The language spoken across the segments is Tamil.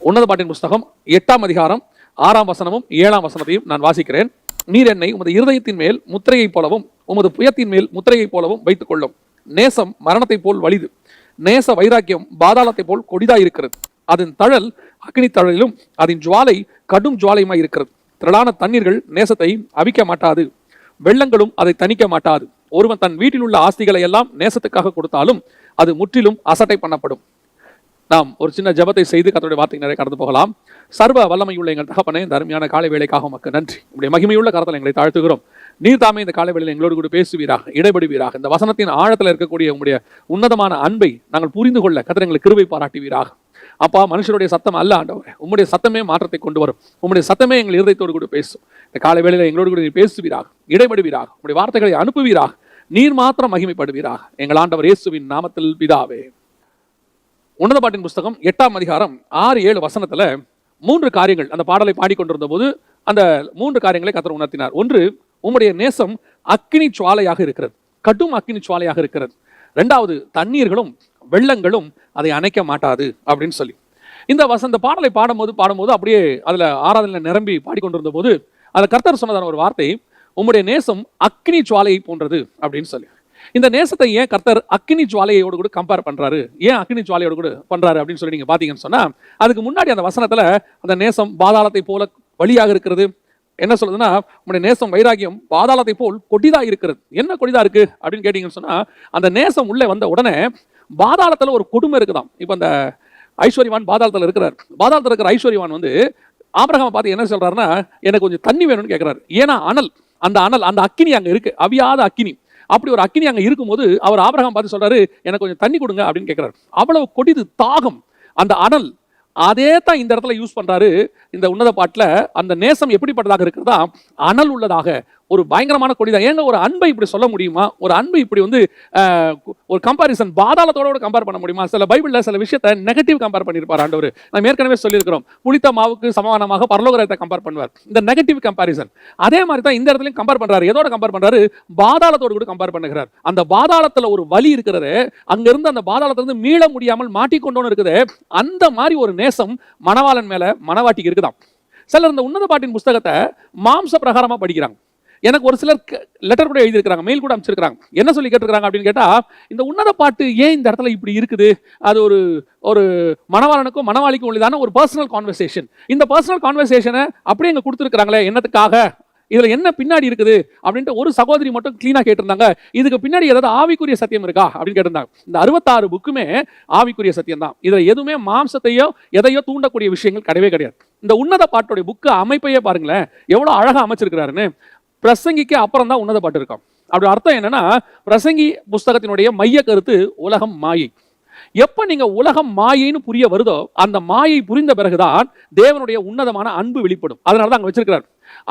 உன்னத பாட்டின் புஸ்தகம் 8ஆம் அதிகாரம் 6ஆம் வசனமும் 7ஆம் வசனத்தையும் நான் வாசிக்கிறேன். நீர் என்னை உமது இருதயத்தின் மேல் முத்திரையைப் போலவும் உமது புயத்தின் மேல் முத்திரையைப் போலவும் வைத்துக் கொள்ளும். நேசம் மரணத்தைப் போல் வலிது, நேச வைராக்கியம் பாதாளத்தைப் போல் கொடிதாயிருக்கிறது. அதன் தழல் அக்னி தழலிலும் அதன் ஜுவாலை கடும் ஜுவாலையுமாய் இருக்கிறது. திரளான தண்ணீர்கள் நேசத்தை அவிக்க மாட்டாது, வெள்ளங்களும் அதை தணிக்க மாட்டாது. ஒருவன் தன் வீட்டில் உள்ள ஆஸ்திகளை எல்லாம் நேசத்துக்காக கொடுத்தாலும் அது முற்றிலும் அசட்டை பண்ணப்படும். நாம் ஒரு சின்ன ஜெபத்தை செய்து கர்த்தருடைய வார்த்தை நிறைய கடந்து போகலாம். சர்வ வல்லமையுள்ள எங்கள் தகப்பனே, இந்த அருமையான காலை வேளைக்காக உமக்கு நன்றி. உங்களுடைய மகிமையுள்ள கரத்தில் எங்களை தாழ்த்துகிறோம். நீர் தாமே இந்த காலை வேளையில் எங்களோடு கூட பேசுவீராக, இடைபடுவீராக. இந்த வசனத்தின் ஆழத்தில் இருக்கக்கூடிய உங்களுடைய உன்னதமான அன்பை நாங்கள் புரிந்து கொள்ள கர்த்தர் எங்களுக்கு கிருபை பாராட்டுவீராக. அப்பா, மனுஷனுடைய சத்தம் அல்ல ஆண்டவரே, உம்முடைய சத்தமே மாற்றத்தை கொண்டு வரும். உம்முடைய சத்தமே எங்கள் இருதயத்தோடு கூட பேசும். இந்த காலை வேளையில் எங்களோடு கூட நீர் பேசுவீராக, இடைபடுவீராக, உங்களுடைய வார்த்தைகளை அனுப்புவீராக. நீர் மாத்திரம் மகிமைப்படுவீராக. எங்கள் ஆண்டவர் இயேசுவின் நாமத்தில் பிதாவே. உன்னத பாட்டின் புஸ்தகம் 8ஆம் அதிகாரம் 6-7 வசனத்துல 3 காரியங்கள் அந்த பாடலை பாடிக்கொண்டிருந்த போது அந்த 3 காரியங்களை கர்த்தர் உணர்த்தினார். ஒன்று, உம்முடைய நேசம் அக்கினி சுவாலையாக இருக்கிறது, கடும் அக்கினி சுவாலையாக இருக்கிறது. 2வது, தண்ணீர்களும் வெள்ளங்களும் அதை அணைக்க மாட்டாது அப்படின்னு சொல்லி இந்த பாடலை பாடும்போது அப்படியே அதுல ஆராதனையில நிரம்பி பாடிக்கொண்டிருந்த போது அதுல கர்த்தர் சொன்னதான ஒரு வார்த்தை, உம்முடைய நேசம் அக்கினி சுவாலையை போன்றது அப்படின்னு சொல்லி. இந்த நேசத்தை ஏன் கர்த்தர் அக்கினி ஜுவாலையோடு கூட கம்பேர் பண்றாரு, ஏன் அக்கினி ஜுவாலையோடு கூட பண்றாரு அப்படின்னு சொல்லி நீங்க பாத்தீங்கன்னு சொன்னா, அதுக்கு முன்னாடி அந்த வசனத்துல அந்த நேசம் பாதாளத்தை போல வழியாக இருக்கிறது. என்ன சொல்லுதுன்னா, உங்களுடைய நேசம் வைராகியம் பாதாளத்தை போல் கொடிதா இருக்கிறது. என்ன கொடிதா இருக்கு அப்படின்னு கேட்டீங்கன்னு சொன்னா, அந்த நேசம் உள்ளே வந்த உடனே பாதாளத்துல ஒரு கொடுமை இருக்குதாம். இப்ப அந்த ஐஸ்வர்யவான் பாதாளத்துல இருக்கிறார். பாதாளத்துல இருக்கிற ஐஸ்வர்யவான் ஆபிரகாமை பார்த்து என்ன சொல்றாருன்னா, எனக்கு கொஞ்சம் தண்ணி வேணும்னு கேட்கிறாரு. ஏன்னா அந்த அக்கினி அங்க இருக்கு, அவியாத அக்கினி. அப்படி ஒரு அக்கினி அங்க இருக்கும்போது அவர் ஆபிரகாம் பார்த்து சொல்றாரு, எனக்கு கொஞ்சம் தண்ணி கொடுங்க அப்படின்னு கேட்கிறாரு. அவ்வளவு கொடிது தாகம் அந்த அனல். அதே தான் இந்த இடத்துல யூஸ் பண்றாரு இந்த உன்னத பாட்டுல. அந்த நேசம் எப்படிப்பட்டதாக இருக்கிறதா, அனல் உள்ளதாக, ஒரு பயங்கரமான கொடிதான். ஏங்க ஒரு அன்பை இப்படி சொல்ல முடியுமா? ஒரு அன்பு இப்படி ஒரு கம்பாரிசன் பாதாளத்தோட கம்பேர் பண்ண முடியுமா? சில பைபிள்ல சில விஷயத்தை நெகட்டிவ் கம்பேர் பண்ணியிருப்பார் ஆண்டவர். நம்ம ஏற்கனவே சொல்லியிருக்கிறோம், புளித்த மாவுக்கு சமானமாக பரலோகத்தை கம்பேர் பண்ணுவார். இந்த நெகட்டிவ் கம்பாரிசன் அதே மாதிரி தான் இந்த இடத்துலையும் கம்பேர் பண்றாரு. எதோட கம்பேர் பண்றாரு? பாதாளத்தோடு கூட கம்பேர் பண்ணுகிறார். அந்த பாதாளத்துல ஒரு வலி இருக்கிறது, அங்கிருந்து அந்த பாதாளத்திலிருந்து மீள முடியாமல் மாட்டிக்கொண்டோன்னு இருக்குது. அந்த மாதிரி ஒரு நேசம் மணவாளன் மேல மணவாட்டிக்கு இருக்குதாம். சிலர் இந்த உன்னத பாட்டின் புஸ்தகத்தை மாம்ச பிரகாரமா படிக்கிறாங்க. எனக்கு ஒரு சிலர் லெட்டர் கூட எழுதியிருக்கிறாங்க, மெயில் கூட அனுப்பிச்சிருக்காங்க. என்ன சொல்லி கேட்டிருக்காங்க அப்படின்னு கேட்டா, இந்த உன்னத பாட்டு ஏன் இந்த இடத்துல இப்படி இருக்குது? அது ஒரு மணவாளனுக்கும் மணவாளிக்கும் உள்ளதான ஒரு பர்சனல் கான்வர்சேஷன். இந்த பர்சனல் கான்வர்சேஷனை அப்படியே இங்க கொடுத்துருக்காங்களே, என்னத்துக்காக, இதுல என்ன பின்னாடி இருக்குது அப்படின்ட்டு ஒரு சகோதரி மட்டும் கிளீனா கேட்டிருந்தாங்க. இதுக்கு பின்னாடி ஏதாவது ஆவிக்குரிய சத்தியம் இருக்கா அப்படின்னு கேட்டிருந்தாங்க. இந்த 66 புக்குமே ஆவிக்குரிய சத்தியம் தான். இதுல எதுவுமே மாம்சத்தையோ எதையோ தூண்டக்கூடிய விஷயங்கள் கிடையவே கிடையாது. இந்த உன்னத பாட்டுடைய புக்கு அமைப்பையே பாருங்களேன், எவ்வளவு அழகா அமைச்சிருக்கிறாருன்னு. பிரசங்கிக்கு அப்புறம் தான் உன்னத பாட்டு இருக்கும். அப்படி அர்த்தம் என்னன்னா, பிரசங்கி புஸ்தகத்தினுடைய மைய கருத்து உலகம் மாயை. எப்ப நீங்க உலகம் மாயைன்னு புரிய வருதோ, அந்த மாயை புரிந்த பிறகுதான் தேவனுடைய உன்னதமான அன்பு வெளிப்படும். அதனாலதான் அங்க வச்சிருக்கிறார்.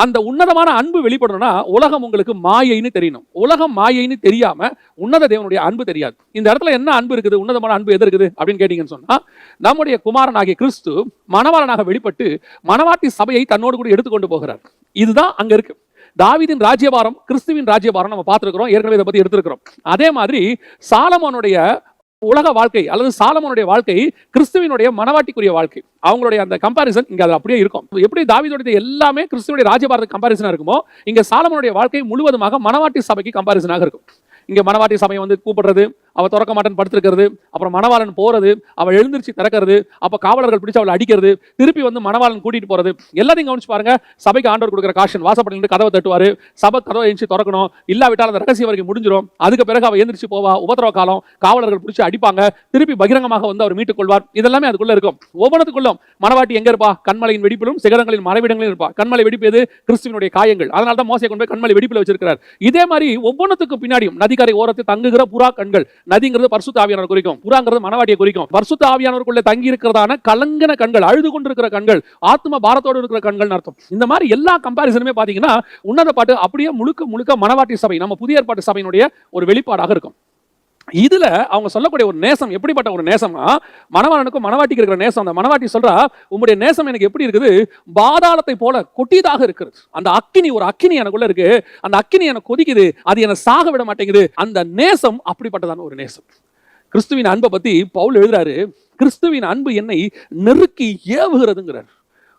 அந்த உன்னதமான அன்பு வெளிப்படணும்னா உலகம் உங்களுக்கு மாயைன்னு தெரியணும். உலகம் மாயைன்னு தெரியாம உன்னத தேவனுடைய அன்பு தெரியாது. இந்த இடத்துல என்ன அன்பு இருக்குது, உன்னதமான அன்பு எது இருக்குது அப்படின்னு கேட்டீங்கன்னு சொன்னா, நம்முடைய குமாரனாகிய கிறிஸ்து மணவாளனாக வெளிப்பட்டு மணவாட்டி சபையை தன்னோடு கூட எடுத்துக்கொண்டு போகிறார். இதுதான் அங்க இருக்கு. தாவீதின் ராஜ்யபாரம், கிறிஸ்துவின் ராஜ்யபாரம் நம்ம பார்த்திருக்கிறோம், ஏற்கனவே இதை பத்தி எடுத்திருக்கிறோம். அதே மாதிரி சாலமோனுடைய உலக வாழ்க்கை அல்லது சாலமோனுடைய வாழ்க்கை கிறிஸ்துவினுடைய மனவாட்டிக்குரிய வாழ்க்கை. அவங்களுடைய அந்த கம்பாரிசன் இங்க அது அப்படியே இருக்கும். எப்படி தாவீதுடைய எல்லாமே கிறிஸ்துவினுடைய ராஜ்யபாரத்துக்கு கம்பாரிசனா இருக்குமோ, இங்க சாலமோனுடைய வாழ்க்கை முழுவதுமாக மனவாட்டி சபைக்கு கம்பாரிசனாக இருக்கும். இங்க மனவாட்டி சபையை கூப்பிடுறது, அவ திறக்க மாட்டேன்னு படுத்திருக்கிறது, அப்புறம் மணவாளன் போறது, அவள் எழுந்திருச்சு திறக்கிறது, அப்ப காவலர்கள் பிடிச்சு அவளை அடிக்கிறது, திருப்பி மணவாளன் கூட்டிட்டு போறது, எல்லாத்தையும் கவனிச்சு பாருங்க. சபைக்கு ஆண்டவர் கொடுக்குற காஷன், வாசப்படிலிருந்து கதவை தட்டுவாரு, சபை கதவை எழுந்து திறக்கணும், இல்லாவிட்டால் அந்த ரகசிய வரைக்கும் முடிஞ்சிடும். அதுக்கு பிறகு அவ எழுந்திரிச்சு போவா, உபத்திரவ காலம், காவலர்கள் பிடிச்சு அடிப்பாங்க, திருப்பி பகிரங்கமாக அவர் மீட்டுக் கொள்வார். இதெல்லாமே அதுக்குள்ள இருக்கும். ஒவ்வொன்றுக்குள்ளும் மணவாட்டி எங்க இருப்பா? கண்மலையின் வெடிப்பிலும் சிகரங்களின் மறைவிடங்களிலும் இருப்பா. கண்மலை வெடிப்பு எது? கிறிஸ்துவினுடைய காயங்கள். அதனால தான் மோசே கொண்டு போய் கண்மலை வெடிப்புல வச்சிருக்கிறார். இதே மாதிரி ஒவ்வொன்றுக்கு பின்னாடியும் நதிக்கரை ஓரத்தில் தங்குகிற புறா கண்கள். நதிங்கிறது பரிசுத்த ஆவியானவர் குறிக்கும், புறாங்கிறது மனவாட்டியை குறிக்கும். பரிசுத்த ஆவியானவருக்குள்ளே தங்கி இருக்கிறதான கலங்கின கண்கள், அழுது கொண்டிருக்கிற கண்கள், ஆத்ம பாரத்தோடு இருக்கிற கண்கள் அர்த்தம். இந்த மாதிரி எல்லா கம்பாரிசனுமே பாத்தீங்கன்னா உன்னத பாட்டு அப்படியே முழுக்க மனவாட்டி சபை, நம்ம புதிய ஏற்பாட்டு சபையினுடைய ஒரு வெளிப்பாடாக இருக்கும். இதுல அவங்க சொல்லக்கூடிய ஒரு நேசம் எப்படிப்பட்ட ஒரு நேசம்னா, மணவாளனுக்கும் மணவாட்டிக்கு இருக்கிற நேசம். அந்த மணவாட்டி சொல்றா, உங்களுடைய நேசம் எனக்கு எப்படி இருக்குது? பாதாளத்தை போல கொட்டியதாக இருக்கிறது. அந்த அக்கினி, ஒரு அக்கினி எனக்குள்ள இருக்கு, அந்த அக்கினி எனக்கு கொதிக்குது, அது என்னை சாக விட மாட்டேங்குது. அந்த நேசம் அப்படிப்பட்டதான ஒரு நேசம். கிறிஸ்துவின் அன்பை பத்தி பவுல் எழுதுறாரு, கிறிஸ்துவின் அன்பு என்னை நெருக்கி ஏவுகிறதுங்கிறார்.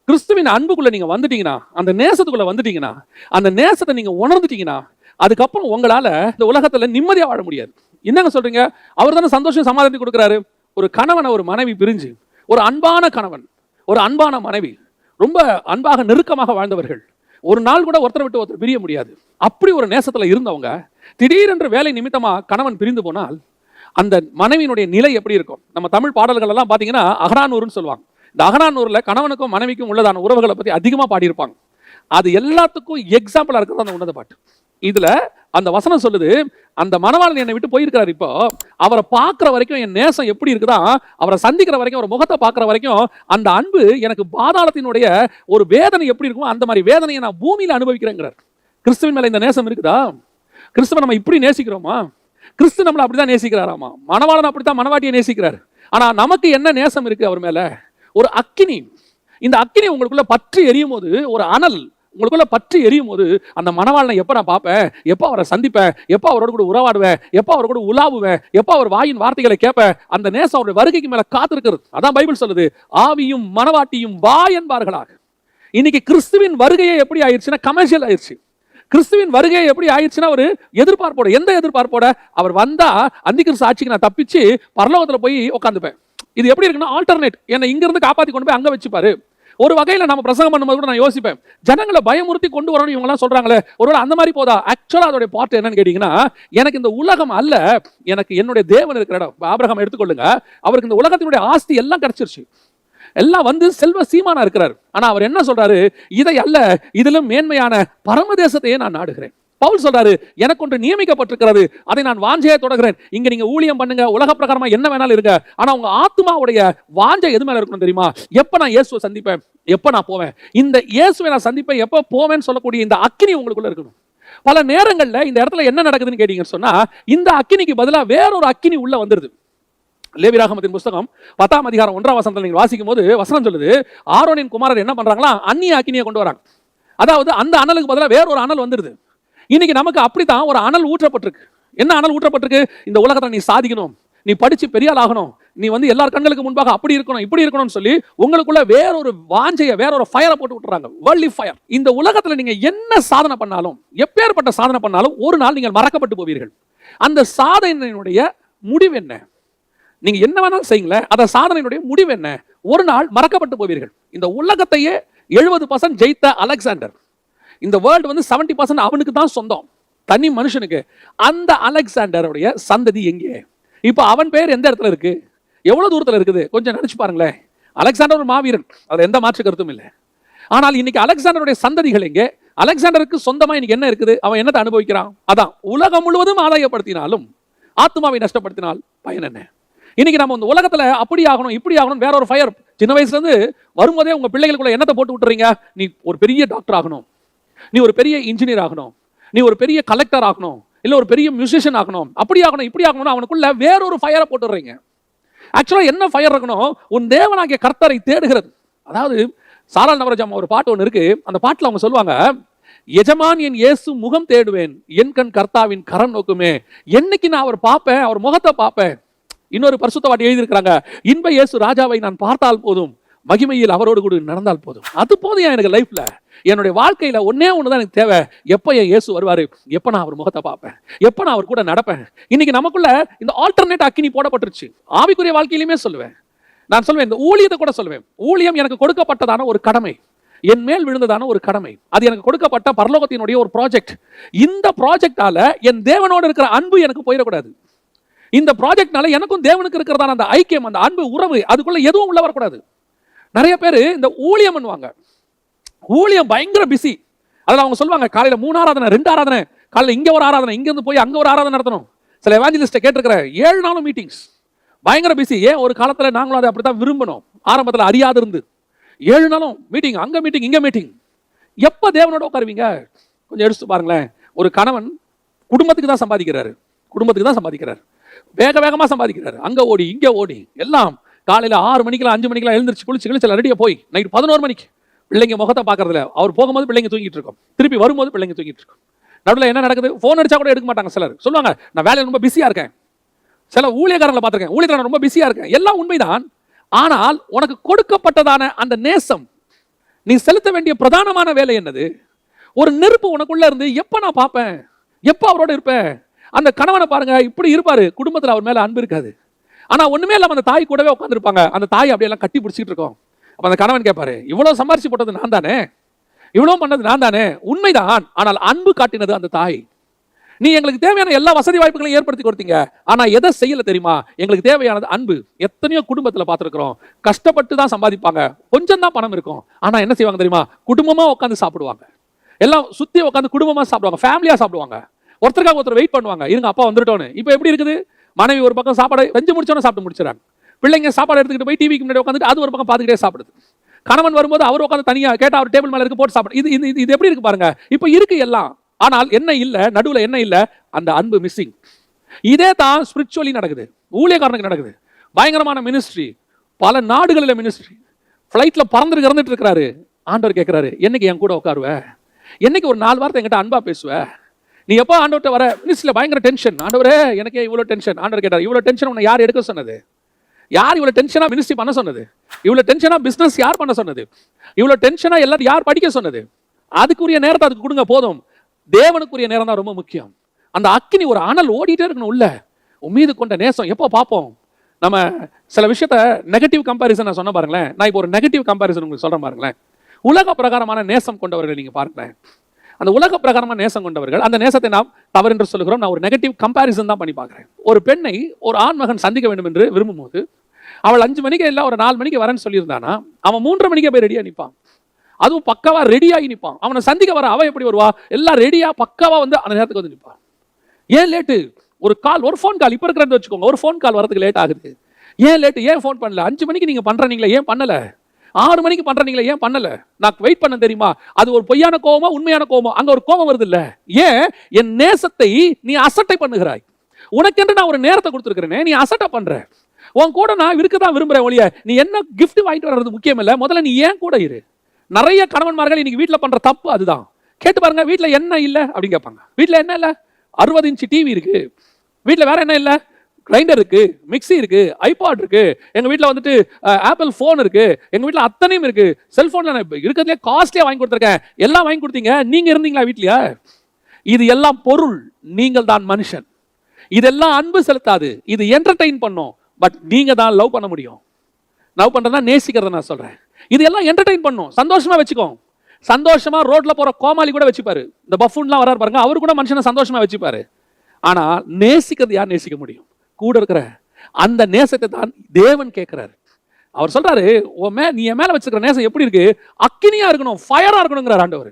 கிறிஸ்துவின் அன்புக்குள்ள நீங்க வந்துட்டீங்கன்னா, அந்த நேசத்துக்குள்ள வந்துட்டீங்கன்னா, அந்த நேசத்தை நீங்க உணர்ந்துட்டீங்கன்னா, அதுக்கப்புறம் உங்களால இந்த உலகத்துல நிம்மதியா வாழ முடியாது. என்னங்க சொல்றீங்க? அவர் தானே சந்தோஷம் சமாதானத்தை கொடுக்குறாரு. ஒரு கணவனை ஒரு மனைவி பிரிஞ்சு, ஒரு அன்பான கணவன் ஒரு அன்பான மனைவி ரொம்ப அன்பாக நெருக்கமாக வாழ்ந்தவர்கள், ஒரு நாள் கூட ஒருத்தரை விட்டு ஒருத்தர் பிரிய முடியாது. அப்படி ஒரு நேசத்துல இருந்தவங்க திடீரென்று வேலை நிமித்தமா கணவன் பிரிந்து போனால் அந்த மனைவியினுடைய நிலை எப்படி இருக்கும்? நம்ம தமிழ் பாடல்கள் எல்லாம் பாத்தீங்கன்னா அகரானூர்னு சொல்லுவாங்க. இந்த அகரானூர்ல கணவனுக்கும் மனைவிக்கும் உள்ளதான உறவுகளை பத்தி அதிகமா பாடியிருப்பாங்க. அது எல்லாத்துக்கும் எக்ஸாம்பிளா இருக்கிறது அந்த உன்னத பாட்டு. இதுல அந்த வசனம் சொல்லுது, அந்த மணவாளன் என்னை விட்டு போயிருக்கிறார். இப்போ அவரை பார்க்கிற வரைக்கும் என் நேசம் எப்படி இருக்குதா, அவரை சந்திக்கிற வரைக்கும், ஒரு முகத்தை பார்க்கிற வரைக்கும் அந்த அன்பு எனக்கு பாதாளத்தினுடைய ஒரு வேதனை எப்படி இருக்கும், அந்த மாதிரி வேதனையை நான் பூமியில அனுபவிக்கிறேங்கிறார். கிறிஸ்துவின் மேல இந்த நேசம் இருக்குதா? கிறிஸ்துவ நம்ம இப்படி நேசிக்கிறோமா? கிறிஸ்து நம்மளை அப்படிதான் நேசிக்கிறாராமா. மணவாளன் அப்படித்தான் மணவாட்டியை நேசிக்கிறார். ஆனா நமக்கு என்ன நேசம் இருக்கு அவர் மேல? ஒரு அக்கினி. இந்த அக்கினி உங்களுக்குள்ள பற்றி எரியும் போது, ஒரு அனல் உங்களுக்குள்ள பற்றி எரியும் போது, அந்த மணவாளனை எப்ப நான் பார்ப்பேன், எப்ப அவரை சந்திப்பேன், எப்ப அவரோட கூட உறவாடுவேன், எப்ப அவரோட கூட உலாவுவேன், எப்ப அவர் வாயின் வார்த்தைகளை கேட்பேன், அந்த நேசம் அவருடைய வருகைக்கு மேல காத்திருக்கிறது. அதான் பைபிள் சொல்லுது, ஆவியும் மணவாட்டியும் வா என்பார்களாக. இன்னைக்கு கிறிஸ்துவின் வருகையை எப்படி ஆயிடுச்சுன்னா கமர்ஷியல் ஆயிடுச்சு. கிறிஸ்துவின் வருகை எப்படி ஆயிடுச்சுன்னா ஒரு எதிர்பார்ப்போட, எந்த எதிர்பார்ப்போட? அவர் வந்தா அந்திகிறிஸ்து ஆட்சிக்கு நான் தப்பிச்சு பரலோகத்துல போய் உட்காந்துப்பேன். இது எப்படி இருக்குன்னா ஆல்டர்னேட், என்னை இங்க இருந்து காப்பாத்தி கொண்டு போய் அங்க வச்சுப்பாரு. ஒரு வகையில நம்ம பிரசங்கம் பண்ணும்போது கூட நான் யோசிப்பேன், ஜனங்களை பயமுறுத்தி கொண்டு வரணும் இவங்க எல்லாம் சொல்றாங்களே, ஒருவேளை அந்த மாதிரி போதா? ஆக்சுவலா அதோட பார்ட் என்னன்னு கேட்டீங்கன்னா, எனக்கு இந்த உலகம் அல்ல, எனக்கு என்னுடைய தேவன் இருக்கிற இடம். ஆபிரகாம் எடுத்துக்கொள்ளுங்க, அவருக்கு இந்த உலகத்தினுடைய ஆஸ்தி எல்லாம் கிடைச்சிருச்சு, எல்லாம் வந்து செல்வ சீமானா இருக்கிறார். ஆனா அவர் என்ன சொல்றாரு? இதை அல்ல, இதிலும் மேன்மையான பரமதேசத்தையே நான் நாடுகிறேன். பவுல் சொல்றாரு, எனக்கு ஒன்று நியமிக்கப்பட்டிருக்கிறது, அதை நான் வாஞ்சையை தொடர்கிறேன். இங்க நீங்க ஊழியம் பண்ணுங்க, உலக பிரகாரமா என்ன வேணாலும் இருங்க, ஆனா உங்க ஆத்மாவுடைய வாஞ்சை எது மேல இருக்கணும் தெரியுமா? எப்ப நான் இயேசுவை சந்திப்பேன், எப்ப நான் போவேன், இந்த இயேசுவை நான் சந்திப்பேன், எப்ப போவேன்னு சொல்லக்கூடிய இந்த அக்கினி உங்களுக்குள்ள இருக்கணும். பல நேரங்கள்ல இந்த இடத்துல என்ன நடக்குதுன்னு கேட்டீங்கன்னு சொன்னா, இந்த அக்கினிக்கு பதிலா வேறொரு அக்கினி உள்ள வந்துருது. லேவியராகமத்தின் புத்தகம் 10ஆம் அதிகாரம் 1ஆம் வசனத்தில் நீங்க வாசிக்கும் போது வசனம் சொல்லுது, ஆரோனின் குமாரர் என்ன பண்றாங்களா, அந்நிய அக்கினியை கொண்டு வராங்க. அதாவது அந்த அனலுக்கு பதிலாக வேற ஒரு அனல் வந்துருது. இன்னைக்கு நமக்கு அப்படித்தான் ஒரு அனல் ஊற்றப்பட்டிருக்கு. என்ன அனல் ஊற்றப்பட்டிருக்கு? இந்த உலகத்தை நீ சாதிக்கணும், நீ படிச்சு பெரிய ஆள் ஆகணும், நீ வந்து எல்லார் கண்களுக்கு முன்பாக அப்படி இருக்கணும் இப்படி இருக்கணும்னு சொல்லி உங்களுக்குள்ள வேறொரு வாஞ்சையை, வேறொரு ஃபயரை போட்டு விட்டுறாங்க, வேர்ல்ட்லி ஃபயர். இந்த உலகத்துல நீங்க என்ன சாதனை பண்ணாலும், எப்பேற்பட்ட சாதனை பண்ணாலும், ஒரு நாள் நீங்கள் மறக்கப்பட்டு போவீர்கள். அந்த சாதனையினுடைய முடிவு என்ன? நீங்க என்ன வேணாலும் செய்யுங்களேன், அந்த சாதனையினுடைய முடிவு என்ன? ஒரு நாள் மறக்கப்பட்டு போவீர்கள். இந்த உலகத்தையே 70% ஜெயித்த அலெக்சாண்டர், இந்த வேர்ல்டு வந்து 70% அவனுக்கு தான் சொந்தம், தனி மனுஷனுக்கு. அந்த அலெக்சாண்டருடைய சந்ததி எங்கே? இப்ப அவன் பேர் எந்த இடத்துல இருக்கு, எவ்வளவு தூரத்துல இருக்குது? கொஞ்சம் நினைச்சு பாருங்களேன். அலெக்சாண்டர் ஒரு மாவீரன், அதுல எந்த மாற்று கருத்தும் இல்லை. ஆனால் இன்னைக்கு அலெக்சாண்டருடைய சந்ததிகள் எங்கே? அலெக்சாண்டருக்கு சொந்தமா இன்னைக்கு என்ன இருக்குது? அவன் என்னத்தை அனுபவிக்கிறான்? அதான், உலகம் முழுவதும் ஆதாயப்படுத்தினாலும் ஆத்மாவை நஷ்டப்படுத்தினால் பயன் என்ன? இன்னைக்கு நம்ம இந்த உலகத்துல அப்படி ஆகணும் இப்படி ஆகணும், வேற ஒரு ஃபயர். சின்ன வயசுல இருந்து வரும்போதே உங்க பிள்ளைகளுக்குள்ள என்னத்தை போட்டு விட்டுறீங்க? நீ ஒரு பெரிய டாக்டர் ஆகணும், நீ ஒரு பெரிய இன்ஜினியர் ஆகணும், நீ ஒரு பெரிய கலெக்டர் ஆகணும், இல்ல ஒரு பெரிய மியூசிஷியன் ஆகணும், அப்படி ஆகணும் இப்படி ஆகணும். அவனுக்குள்ள வேற ஒரு ஃபயரை போட்டுறீங்க. ஆக்சுவலா என்ன ஃபயர் இருக்கணும்? உன் தேவனாகிய கர்த்தரை தேடுகிறது. அதாவது சாரால் நவரஜாமா ஒரு பாட்டு ஒன்று இருக்கு, அந்த பாட்டுல அவங்க சொல்லுவாங்க, எஜமான் என் இயேசு முகம் தேடுவேன், என் கண் கர்த்தாவின் கரம் நோக்குமே. என்னைக்கு நான் அவர் பார்ப்பேன், அவர் முகத்தை பார்ப்பேன். இன்னொரு பரிசுத்தவாதி எழுதியிருக்கிறாங்க, இன்ப இயேசு ராஜாவை நான் பார்த்தால் போதும், மகிமையில் அவரோடு கூட நடந்தால் போதும். அது போதும் எனக்கு லைஃப்ல, என்னுடைய வாழ்க்கையில ஒன்னே ஒண்ணுதான் எனக்கு தேவை, எப்ப என் இயேசு வருவாரு, எப்ப நான் அவர் முகத்தை பார்ப்பேன், எப்ப நான் அவர் கூட நடப்பேன். இன்னைக்கு நமக்குள்ள இந்த ஆல்டர்னேட் அக்கினி போடப்பட்டுருச்சு. ஆவிக்குரிய வாழ்க்கையிலுமே சொல்லுவேன், நான் சொல்லுவேன், இந்த ஊழியத்தை கூட சொல்லுவேன். ஊழியம் எனக்கு கொடுக்கப்பட்டதான ஒரு கடமை, என் மேல் விழுந்ததான ஒரு கடமை, அது எனக்கு கொடுக்கப்பட்ட பரலோகத்தினுடைய ஒரு ப்ராஜெக்ட். இந்த ப்ராஜெக்டால என் தேவனோடு இருக்கிற அன்பு எனக்கு போயிடக்கூடாது. இந்த ப்ராஜெக்ட்னால எனக்கும் தேவனுக்கு இருக்கிறதான அந்த ஐக்கியம், அந்த அன்பு, உறவு, அதுக்குள்ள எதுவும் உள்ள வரக்கூடாது. நிறைய பேர் இந்த ஊழியம் பண்ணுவாங்க, ஊழியம் பயங்கர பிஸி. அதில் அவங்க சொல்லுவாங்க, காலையில 3 ஆராதனை 2 ஆராதனை, காலையில இங்க ஒரு ஆராதனை, இங்க இருந்து போய் அங்க ஒரு ஆராதனை நடத்தணும். சில எவாஞ்சலிஸ்ட்டை கேட்டிருக்கிறேன், 7 நாளும் மீட்டிங்ஸ், பயங்கர பிஸி. ஏன்? ஒரு காலத்துல நாங்களும் அதை அப்படித்தான் விரும்பணும், ஆரம்பத்தில் அறியாது இருந்து. 7 நாளும் மீட்டிங், அங்க மீட்டிங் இங்க மீட்டிங். எப்ப தேவனோட உட்காருவீங்க? கொஞ்சம் எடுத்து பாருங்களேன். ஒரு கணவன் குடும்பத்துக்கு தான் சம்பாதிக்கிறாரு, குடும்பத்துக்கு தான் சம்பாதிக்கிறாரு, வேக வேகமா சம்பாதிக்கிறாரு, அங்க ஓடி இங்க ஓடி எல்லாம். காலையில 6 மணிக்கெல்லாம் 5 மணிக்கெல்லாம் எழுந்திரிச்சு குளிச்சு கிழிச்சு ரெடியா போய் நைட் 11 மணிக்கு பிள்ளைங்க முகத்தை பாக்குறதுல, அவர் போகும்போது பிள்ளைங்க தூங்கிட்டு இருக்கும், திருப்பி வரும்போது பிள்ளைங்க தூங்கிட்டு இருக்கும். நடுவில் என்ன நடக்குது? போன் அடிச்சா கூட எடுக்க மாட்டாங்க. சிலர் சொல்லுவாங்க, நான் வேலையில் ரொம்ப பிஸியா இருக்கேன். சில ஊழியக்காரங்களை பார்த்திருக்கேன், ஊழியக்காரன் ரொம்ப பிஸியா இருக்கேன், எல்லாம் உண்மைதான். ஆனால் உனக்கு கொடுக்கப்பட்டதான அந்த நேசம், நீ செலுத்த வேண்டிய பிரதானமான வேலை என்னது? ஒரு நெருப்பு உனக்குள்ள இருந்து எப்ப நான் பார்ப்பேன், எப்ப அவரோட இருப்பேன். அந்த கணவனை பாருங்க, இப்படி இருப்பாரு, குடும்பத்தில் அவர் மேல அன்பு இருக்காது. ஆனா ஒண்ணுமே இல்லாம அந்த தாய் கூடவே உட்காந்துருப்பாங்க, அந்த தாய் அப்படியெல்லாம் கட்டி பிடிச்சிட்டு இருக்கோம். அப்ப அந்த கணவன் கேட்பாரு, இவ்வளவு சம்பாரிச்சு போட்டது நான் தானே, இவ்வளவு பண்ணது நான் தானே. உண்மைதான், ஆனால் அன்பு காட்டினது அந்த தாய். நீ எங்களுக்கு தேவையான எல்லா வசதி வாய்ப்புகளையும் ஏற்படுத்தி கொடுத்தீங்க, ஆனா எதை செய்யல தெரியுமா? எங்களுக்கு தேவையானது அன்பு. எத்தனையோ குடும்பத்துல பார்த்திருக்கிறோம், கஷ்டப்பட்டு தான் சம்பாதிப்பாங்க, கொஞ்சம் தான் பணம் இருக்கும், ஆனா என்ன செய்வாங்க தெரியுமா? குடும்பமா உட்காந்து சாப்பிடுவாங்க, எல்லாம் சுத்தி உட்காந்து குடும்பமா சாப்பிடுவாங்க, ஃபேமிலியா சாப்பிடுவாங்க, ஒருத்தருக்காக ஒருத்தர் வெயிட் பண்ணுவாங்க, இருங்க அப்பா வந்துட்டோன்னு. இப்போ எப்படி இருக்குது? மனைவி ஒரு பக்கம் சாப்பாடு செஞ்சு முடிச்சோன்னு சாப்பிட்டு முடிச்சிடறாங்க, பிள்ளைங்க சாப்பாடு எடுத்துக்கிட்டு போய் டிவிக்கு முன்னாடி உட்காந்துட்டு அது ஒரு பக்கம் பார்த்துக்கிட்டே சாப்பிடுது. கணவன் வரும்போது அவர் உட்காந்து தனியா கேட்டா அவர் டேபிள் மேல இருக்கு போட்டு சாப்பிடு. இது எப்படி இருக்கு பாருங்க. இப்போ இருக்கு எல்லாம், ஆனால் என்ன இல்ல, நடுவில் என்ன இல்ல? அந்த அன்பு மிஸ்ஸிங். இதே தான் ஸ்பிரிச்சுவலி நடக்குது, ஊழியக்காரனுக்கு நடக்குது. பயங்கரமான மினிஸ்ட்ரி, பல நாடுகளில் மினிஸ்ட்ரி, ஃப்ளைட்ல பறந்துட்டு இறந்துட்டு இருக்கிறாரு. ஆண்டவர் கேட்கிறாரு, என்னைக்கு என் கூட உட்காருவ, என்னைக்கு ஒரு 4 வார்த்தை என்கிட்ட அன்பா பேசுவ? நீ எப்போ ஆண்டவர்கிட்ட வர? மினிஸ்ட்ரியில் பயங்கர டென்ஷன், ஆண்டவரே எனக்கே இவ்வளோ டென்ஷன். ஆண்டவர் கேட்டார், இவ்வளோ டென்ஷன் உன்னை யார் எடுக்க சொன்னது? யார் இவ்வளோ டென்ஷனா மினிஸ்ட்ரி பண்ண சொன்னது? இவ்வளோ டென்ஷனா பிசினஸ் யார் பண்ண சொன்னது? இவ்வளோ டென்ஷனா எல்லாரும் யார் படிக்க சொன்னது? அதுக்குரிய நேரத்தை அதுக்கு கொடுங்க போதும். தேவனுக்குரிய நேரம் தான் ரொம்ப முக்கியம். அந்த அக்கினி ஒரு அனல் ஓடிட்டே இருக்கணும் உள்ள. உம்மீது கொண்ட நேசம் எப்போ பார்ப்போம்? நம்ம சில விஷயத்த நெகட்டிவ் கம்பாரிசன் நான் சொன்ன பாருங்களேன். நான் இப்போ ஒரு நெகட்டிவ் கம்பாரிசன் உங்களுக்கு சொல்றேன் பாருங்களேன். உலக பிரகாரமான நேசம் கொண்டவர்கள் நீங்க பாருங்களேன். அந்த உலக பிரகாரமான நேசம் கொண்டவர்கள், அந்த நேசத்தை நாம் தவறு என்று சொல்லுகிறோம். நான் ஒரு நெகட்டிவ் கம்பாரிசன் தான் பண்ணி பார்க்கிறேன். ஒரு பெண்ணை ஒரு ஆண்மகன் சந்திக்க வேண்டும் என்று விரும்பும் போது, அவள் 5 மணிக்கு இல்லை ஒரு 4 மணிக்கு வரேன்னு சொல்லியிருந்தானா, அவன் 3:30 மணிக்கே போய் ரெடியா நிற்பான். அதுவும் பக்காவா ரெடியாகி நிற்பான். அவனை சந்திக்க வர அவ எப்படி வருவா? எல்லாம் ரெடியா பக்காவா வந்து அந்த நேரத்துக்கு வந்து நிற்பான். ஏன் லேட்டு? ஒரு கால், ஒரு ஃபோன் கால், இப்போ இருக்கிறது வச்சுக்கோங்க, ஒரு ஃபோன் கால் வரதுக்கு லேட் ஆகுது. ஏன் லேட்டு? ஏன் ஃபோன் பண்ணல? 5 மணிக்கு நீங்க பண்றீங்களா, ஏன் பண்ணல? 6 மணிக்கு பண்றீங்களா, ஏன் பண்ணல? நான் வெயிட் பண்ண தெரியுமா? அது ஒரு பொய்யான கோவமா உண்மையான கோவமா? அங்க ஒரு கோபம் வருது இல்ல? ஏன்? என் நேசத்தை நீ அசட்டை பண்ணுகிறாய். உனக்கென்று நான் ஒரு நேரத்தை கொடுத்துருக்கிறேனே, நீ அசட்டை பண்ற. உன் கூட நான் இருக்கதான் விரும்புறேன் ஒழிய நீ என்ன கிஃப்ட் வாங்கிட்டு வர்றது முக்கியம் இல்ல. முதல்ல நீ ஏன் கூட இரு. நிறைய கணவன்மார்கள் இன்னைக்கு வீட்டில் பண்ற தப்பு அதுதான். கேட்டு பாருங்க, வீட்டில் என்ன இல்லை அப்படின்னு கேட்பாங்க. வீட்டில் என்ன இல்லை? 60 இன்ச்சு டிவி இருக்கு. வீட்டில் வேற என்ன இல்லை? கிரைண்டர் இருக்கு, மிக்சி இருக்கு, ஐபாட் இருக்கு, எங்க வீட்டில் வந்துட்டு ஆப்பிள் ஃபோன் இருக்கு, எங்க வீட்டில் அத்தனையும் இருக்கு. செல்போன்ல நான் இருக்கிறதுலே காஸ்ட்லியா வாங்கி கொடுத்துருக்கேன். எல்லாம் வாங்கி கொடுத்தீங்க, நீங்க இருந்தீங்களா வீட்லயா? இது எல்லாம் பொருள், நீங்கள் தான் மனுஷன். இதெல்லாம் அன்பு செலுத்தாது, இது என்டர்டெயின் பண்ணும். பட் நீங்க தான் லவ் பண்ண முடியும். லவ் பண்றதா நேசிக்கிறத நான் சொல்றேன். இது எல்லாம் என்டர்டெயின் பண்ணும், சந்தோஷமா வச்சுக்கோ. சந்தோஷமா ரோட்ல போற கோமாளி கூட வச்சுப்பாரு. இந்த பஃபூன்லாம் வராரு பாருங்க, அவரு கூட மனுஷனை சந்தோஷமா வச்சுப்பாரு. ஆனா நேசிக்கிறது யார் நேசிக்க முடியும்? கூட இருக்கிற அந்த நேசத்தை தான் தேவன் கேட்கிறாரு. அவர் சொல்றாரு, நீ என் மேல வச்சுக்கிற நேசம் எப்படி இருக்கு? அக்கினியா இருக்கணும், ஃபயரா இருக்கணுங்கிறார் ஆண்டவர்.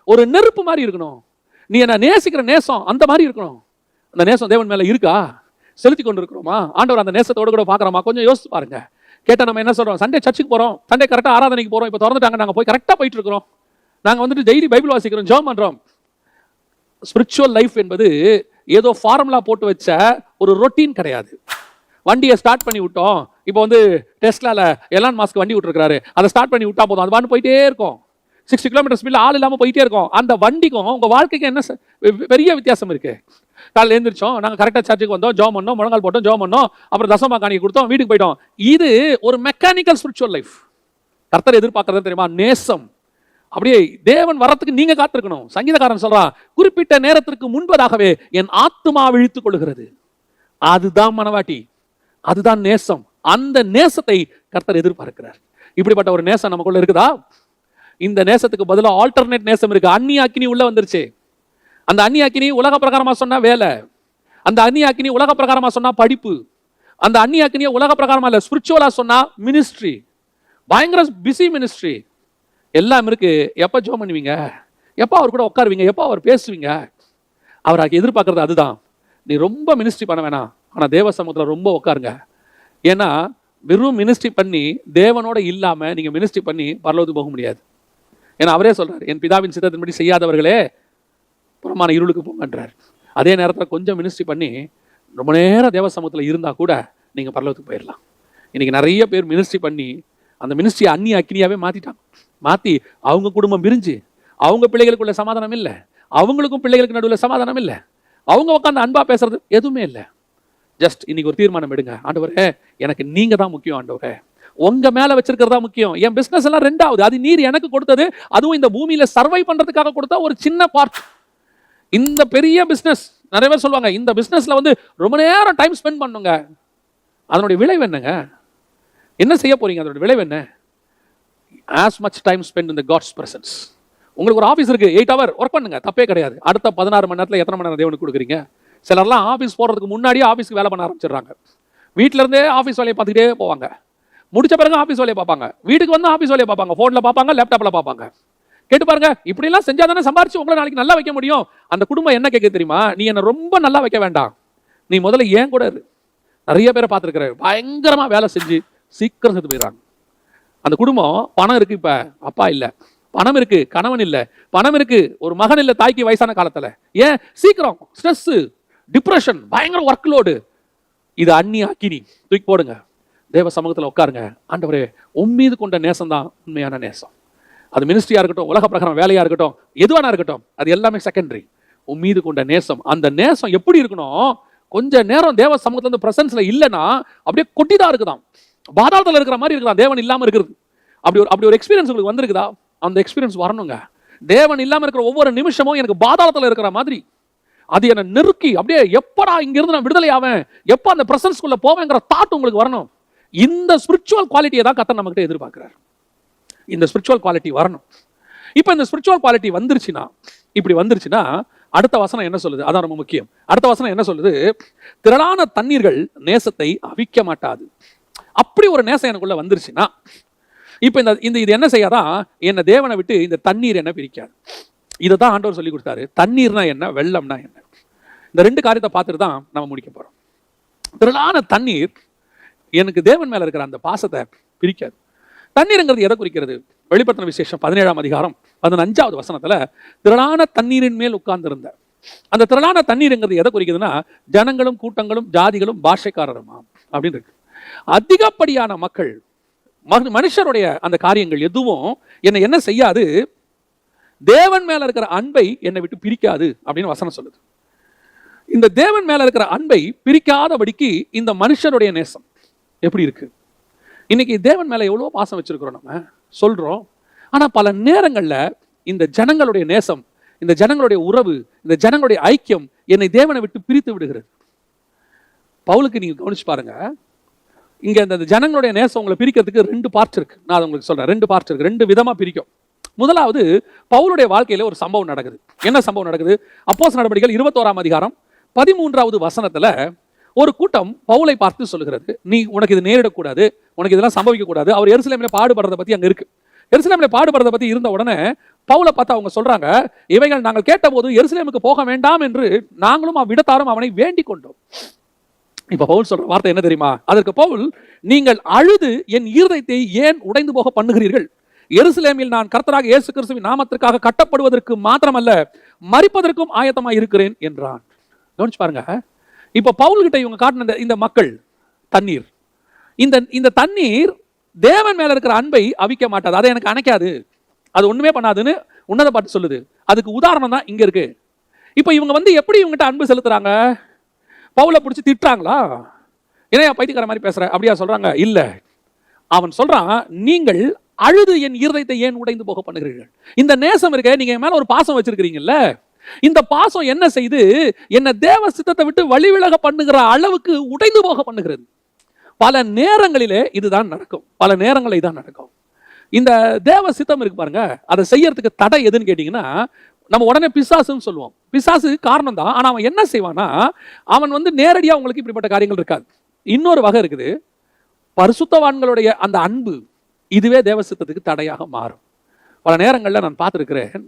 ஒரு நெருப்பு மாதிரி இருக்கணும். நீ என்ன நேசிக்கிற நேசம் அந்த மாதிரி இருக்கணும். அந்த நேசம் தேவன் மேல இருக்கா? செலுத்தி கொண்டு இருக்கிறோமா? ஆண்டவர் அந்த நேசத்தோடு கூட பார்க்குறோமா? கொஞ்சம் யோசிச்சு பாருங்க. கேட்டால் நம்ம என்ன சொல்கிறோம்? சண்டே சர்ச்சுக்கு போகிறோம், சண்டே கரெக்டாக ஆராதனைக்கு போகிறோம். இப்போ திறந்துட்டாங்க, நாங்கள் போய் கரெக்டாக போயிட்டு இருக்கிறோம். நாங்கள் வந்துட்டு டெய்லி பைபிள் வாசிக்கிறோம், ஜெபம் பண்ணுறோம். ஸ்பிரிச்சுவல் லைஃப் என்பது ஏதோ ஃபார்முலா போட்டு வச்ச ஒரு ரொட்டீன் கிடையாது. வண்டியை ஸ்டார்ட் பண்ணி விட்டோம். இப்போ வந்து டெஸ்லால எலான் மாஸ்க் வண்டி விட்டுருக்காரு, அதை ஸ்டார்ட் பண்ணி விட்டா போதும், அது பாட்டு போயிட்டே இருக்கும். 60 கிலோமீட்டர் ஸ்பீடில் ஆள் இல்லாமல் போயிட்டே இருக்கும். அந்த வண்டிக்கும் உங்கள் வாழ்க்கைக்கு என்ன பெரிய வித்தியாசம் இருக்கு? காலையில் எழுந்திரிச்சோம், நாங்கள் கரெக்டாக சர்ச்சுக்கு வந்தோம், ஜெபம் பண்ணோம், முழங்கால் போட்டோம், ஜெபம் பண்ணோம், அப்புறம் தசமா காணிக்கை கொடுத்தோம், வீட்டுக்கு போயிட்டோம். இது ஒரு மெக்கானிக்கல் ஸ்பிரிச்சுவல் லைஃப். கர்த்தர் எதிர்பார்க்கறது தெரியுமா? நேசம். அப்படியே தேவன் வரத்துக்கு நீங்க காத்திருக்கணும். சங்கீதக்காரன் சொல்றான், குறிப்பிட்ட நேரத்திற்கு முன்பதாகவே என் ஆத்துமா விழித்துக் கொள்கிறது. அதுதான் மனவாட்டி, அதுதான் நேசம். அந்த நேசத்தை கர்த்தர் எதிர்பார்க்கிறார். இப்படிப்பட்ட ஒரு நேசம் நமக்குள்ள இருக்குதா? இந்த நேசத்துக்கு பதிலாக ஆல்டர்னேட் நேசம் இருக்கு. அந்நிய அக்கினி உள்ள வந்துருச்சு. அந்த அந்நிய அக்கினி உலக பிரகாரமா சொன்னா வேலை, அந்த அந்நிய அக்கினி உலக பிரகாரமா சொன்னா படிப்பு, அந்த அந்நிய அக்கினியை உலக பிரகாரமா இல்ல ஸ்பிரிச்சுவலா சொன்னா மினிஸ்ட்ரி, பயங்கர பிஸி மினிஸ்ட்ரி எல்லாம் இருக்கு. எப்ப ஜெபம் பண்ணுவீங்க? எப்போ அவர் கூட உட்காருவீங்க? எப்போ அவர் பேசுவீங்க? அவருக்கு எதிர்பார்க்கறது அதுதான். நீ ரொம்ப மினிஸ்ட்ரி பண்ண வேணாம், ஆனா தேவ சமூகத்தில் ரொம்ப உட்காருங்க. ஏன்னா வெறும் மினிஸ்ட்ரி பண்ணி தேவனோட இல்லாம நீங்க மினிஸ்ட்ரி பண்ணி பரலோகத்துக்கு போக முடியாது. ஏன்னா அவரே சொல்றாரு, என் பிதாவின் சித்தத்தின்படி செய்யாதவர்களே புறமான இருளுக்கு போங்கன்றார். அதே நேரத்தில் கொஞ்சம் மினிஸ்ட்ரி பண்ணி ரொம்ப நேரம் தேவ சமூகத்தில் இருந்தால் கூட நீங்கள் பரலோகத்துக்கு போயிடலாம். இன்னைக்கு நிறைய பேர் மினிஸ்ட்ரி பண்ணி அந்த மினிஸ்ட்ரியை அந்நிய அக்கினியாவே மாற்றிட்டாங்க. மாற்றி அவங்க குடும்பம் பிரிஞ்சு, அவங்க பிள்ளைகளுக்குள்ள சமாதானம் இல்லை, அவங்களுக்கும் பிள்ளைகளுக்கு நடுவில் சமாதானம் இல்லை, அவங்க உட்காந்து அன்பா பேசுறது எதுவுமே இல்லை. ஜஸ்ட் இன்னைக்கு ஒரு தீர்மானம் எடுங்க, ஆண்டவரே எனக்கு நீங்க தான் முக்கியம், ஆண்டவரே உங்க மேல வச்சிருக்கிறதா முக்கியம், என் பிசினஸ் எல்லாம் ரெண்டாவது, அது நீர் எனக்கு கொடுத்தது, அதுவும் இந்த பூமியில சர்வை பண்றதுக்காக கொடுத்தா ஒரு சின்ன பார்ட். இந்த பெரிய பிசினஸ், நிறைய பேர் சொல்லுவாங்க இந்த பிசினஸ்ல வந்து ரொம்ப நேரம் டைம் ஸ்பெண்ட் பண்ணுங்க, அதனுடைய விளைவு என்னங்க, என்ன செய்ய போறீங்க, அதனுடைய விளைவு என்ன? as much time spent in the God's presence. உங்களுக்கு ஒரு ஆஃபீஸ் இருக்கு, 8 hour ஒர்க் பண்ணுங்க, தப்பே கிடையாது. அடுத்த 16 மணி நேரத்தில் எத்தனை மணி நேரம் தேவனுக்கு கொடுக்குறீங்க? சிலர்லாம் ஆஃபீஸ் போகிறதுக்கு முன்னாடியே ஆஃபீஸ்க்கு வேலை பண்ண ஆரம்பிச்சிடுறாங்க. வீட்டில இருந்தே ஆஃபீஸ் வேலையை பார்த்துக்கிட்டே போவாங்க, முடிச்ச பிறகு ஆஃபீஸ் வேலையை பார்ப்பாங்க, வீட்டுக்கு வந்து ஆஃபீஸ் வேலையை பார்ப்பாங்க, ஃபோனில் பார்ப்பாங்க, லேப்டாப்பில் பார்ப்பாங்க. கேட்டு பாருங்க, இப்படிலாம் செஞ்சா தானே சம்பாரிச்சு உங்களை நாளைக்கு நல்லா வைக்க முடியும். அந்த குடும்பம் என்ன கேட்க தெரியுமா? நீ என்னை ரொம்ப நல்லா வைக்க வேண்டாம், நீ முதல்ல ஏன் கூட இரு. நிறைய பேரை பார்த்துருக்கிற பயங்கரமா வேலை செஞ்சு சீக்கிரம் செத்து போயிடறாங்க. அந்த குடும்பம் பணம் இருக்கு, இப்ப அப்பா இல்ல, பணம் இருக்கு கணவன் இல்ல, பணம் இருக்கு ஒரு மகன் இல்ல தாய்க்கு வயசான காலத்துல, ஏன் சீக்கிரம் ஸ்ட்ரெஸ், டிப்ரெஷன், பயங்கர ஒர்க் லோடு. இது அந்நி அக்கினி, தூக்கி போடுங்க, தேவ சமூகத்தில் உட்காருங்க. ஆண்டவரே உம்மீது கொண்ட நேசம் தான் உண்மையான நேசம். அது மினிஸ்ட்ரியா இருக்கட்டும், உலக பிரகாரம் வேலையா இருக்கட்டும், எதுவானா இருக்கட்டும், அது எல்லாமே செகண்டரி. உம்மீது கொண்ட நேசம், அந்த நேசம் எப்படி இருக்கணும்? கொஞ்ச நேரம் தேவ சமூகத்துல இருந்து பிரசன்ஸ்ல இல்லைன்னா அப்படியே கொட்டிதான் இருக்குதான், பாதாளத்தில் இருக்கிற மாதிரி இருக்குதா தேவன் இல்லாம இருக்கிறது. அப்படி ஒரு எக்ஸ்பீரியன்ஸ் உங்களுக்கு வந்திருக்குதா? அந்த எக்ஸ்பீரியன்ஸ் வரணுங்க. தேவன் இல்லாம இருக்கிற ஒவ்வொரு நிமிஷமும் எனக்கு பாதாளத்தில் இருக்கிற மாதிரி, அது என்ன நெருக்கி அப்படியே எப்படா இங்க இருந்து நான் விடுதலை ஆவேன், எப்ப அந்த பிரசன்ஸ்குள்ள போவேங்கிற தாட் உங்களுக்கு வரணும். இந்த ஸ்பிரிச்சுவல் குவாலிட்டியை தான் கர்த்தர் நம்மகிட்ட எதிர்பார்க்கிறார். இந்த ஸ்பிரிச்சுவல் குவாலிட்டி வரணும். இப்ப இந்த ஸ்பிரிச்சுவல் குவாலிட்டி வந்துருச்சுன்னா, இப்படி வந்துருச்சுன்னா அடுத்த வசனம் என்ன சொல்லுது? அதான் ரொம்ப முக்கியம். அடுத்த வசனம் என்ன சொல்லுது? திரளான தண்ணீர்கள் நேசத்தை அவிக்க மாட்டாது. அப்படி ஒரு நேசம் எனக்குள்ள வந்துருச்சுன்னா, இப்ப இந்த இது என்ன செய்யாதான், என்ன தேவனை விட்டு இந்த தண்ணீர் என்ன பிரிக்காது. இதை தான் ஆண்டவர் சொல்லி கொடுத்தாரு. தண்ணீர்னா என்ன, வெள்ளம்னா என்ன, இந்த ரெண்டு காரியத்தை பார்த்துட்டு தான் நம்ம முடிக்க போறோம். திரளான தண்ணீர் எனக்கு தேவன் மேல இருக்கிற அந்த பாசத்தை பிரிக்காது. தண்ணீர்ங்கிறது எதை குறிக்கிறது? வெளிப்படுத்தின விசேஷம் 17ஆம் அதிகாரம் 15வது வசனத்துல திரளான தண்ணீரின் மேல் உட்கார்ந்திருந்த, அந்த திரளான தண்ணீர்ங்கிறது எதை குறிக்குதுன்னா, ஜனங்களும் கூட்டங்களும் ஜாதிகளும் பாஷைக்காரருமா அப்படின்னு இருக்கு. அதிகப்படியான மக்கள், மனுஷருடைய அந்த காரியங்கள் எதுவும் என்னை என்ன செய்யாது, தேவன் மேல இருக்கிற அன்பை என்னை விட்டு பிரிக்காது அப்படின்னு வசனம் சொல்லுது. இந்த தேவன் மேல இருக்கிற அன்பை பிரிக்காதபடிக்கு இந்த மனுஷருடைய நேசம் எப்படி இருக்கு? இன்னைக்கு தேவன் மேல எவ்வளவு பாசம் வச்சிருக்கிறோம் நம்ம சொல்றோம், ஆனா பல நேரங்கள்ல இந்த ஜனங்களுடைய நேசம், இந்த ஜனங்களுடைய உறவு, இந்த ஜனங்களுடைய ஐக்கியம் என்னை தேவனை விட்டு பிரித்து விடுகிறது. பவுலுக்கு நீங்க கவனிச்சு பாருங்க, இங்க இந்த ஜனங்களுடைய நேசம் உங்களை பிரிக்கிறதுக்கு 2 பார்ட்ஸ் இருக்கு. நான் அதை உங்களுக்கு சொல்றேன், 2 பார்ட்ஸ் இருக்கு, 2 விதமா பிரிக்கும். முதலாவது, பவுலுடைய வாழ்க்கையில ஒரு சம்பவம் நடக்குது. என்ன சம்பவம் நடக்குது? அப்போஸ்தலர் நடவடிக்கைகள் 21ஆம் அதிகாரம் 13வது வசனத்துல ஒரு கூட்டம் பவுலை பார்த்து சொல்லுகிறது, நீ உனக்கு இது நேரிடக்கூடாது, உனக்கு இதெல்லாம் சம்பவிக்க கூடாது. அவர் எருசலேமிலே பாடுபடுறத பத்தி அங்க இருக்கு. எருசலேமிலே பாடுபடுறத பத்தி இருந்த உடனே பவுலை பார்த்து அவங்க சொல்றாங்க, இவைகள் நாங்கள் கேட்டபோது எருசலேமுக்கு போக வேண்டாம் என்று நாங்களும் அவ்விடத்தாரும் அவனை வேண்டிக் கொண்டோம். இப்ப பவுல் சொல்ற வார்த்தை என்ன தெரியுமா? அதற்கு பவுல், நீங்கள் அழுது என் இருதயத்தை ஏன் உடைந்து போக பண்ணுகிறீர்கள்? எருசலேமில் நான் கர்த்தராக இயேசு கிறிஸ்துவின் நாமத்திற்காக கட்டப்படுவதற்கு மாத்திரமல்ல, மரிப்பதற்கும் ஆயத்தமாக இருக்கிறேன் என்றான். கவனிச்சு பாருங்க, இப்ப பவுல் கிட்ட இவங்க காட்டின இந்த மக்கள் தண்ணீர், இந்த தண்ணீர் தேவன் மேல இருக்கிற அன்பை அவிக்க மாட்டாது, அதை எனக்கு அணைக்காது, அது ஒண்ணுமே பண்ணாதுன்னு உன்னத பாட்டு சொல்லுது. அதுக்கு உதாரணம் தான் இங்க இருக்கு. இப்ப இவங்க வந்து எப்படி இவங்ககிட்ட அன்பு செலுத்துறாங்க? பவுலை பிடிச்சி திட்டுறாங்களா? ஏன்னா பைத்தியக்கார மாதிரி பேசுற அப்படியா சொல்றாங்க? இல்ல, அவன் சொல்றான், நீங்கள் அழுது என் இருதயத்தை ஏன் உடைந்து போக பண்ணுகிறீர்கள்? இந்த நேசம் இருக்க, நீங்க என் மேல ஒரு பாசம் வச்சிருக்கிறீங்கல்ல, இந்த பாசம் என்ன செய்து என்ன தேவ சித்தத்தை விட்டு வழிவிலக பண்ணுகிற அளவுக்கு உடைந்து போக பண்ணுகிறது. பல நேரங்களிலே இதுதான் நடக்கும், பல நேரங்களில் இதான் நடக்கும். இந்த தேவ சித்தம் இருக்கு பாருங்க, அதை செய்யறதுக்கு தடை எதுன்னு கேட்டீங்கன்னா, நம்ம உடனே பிசாசுன்னு சொல்லுவோம். பிசாசு காரணம் தான், ஆனா அவன் என்ன செய்வானா, அவன் வந்து நேரடியா உங்களுக்கு இப்படிப்பட்ட காரியங்கள் இருக்காது. இன்னொரு வகை இருக்குது, பரிசுத்தவான்களுடைய அந்த அன்பு, இதுவே தேவ சித்தத்துக்கு தடையாக மாறும். பல நேரங்களில் நான் பார்த்துருக்கிறேன்,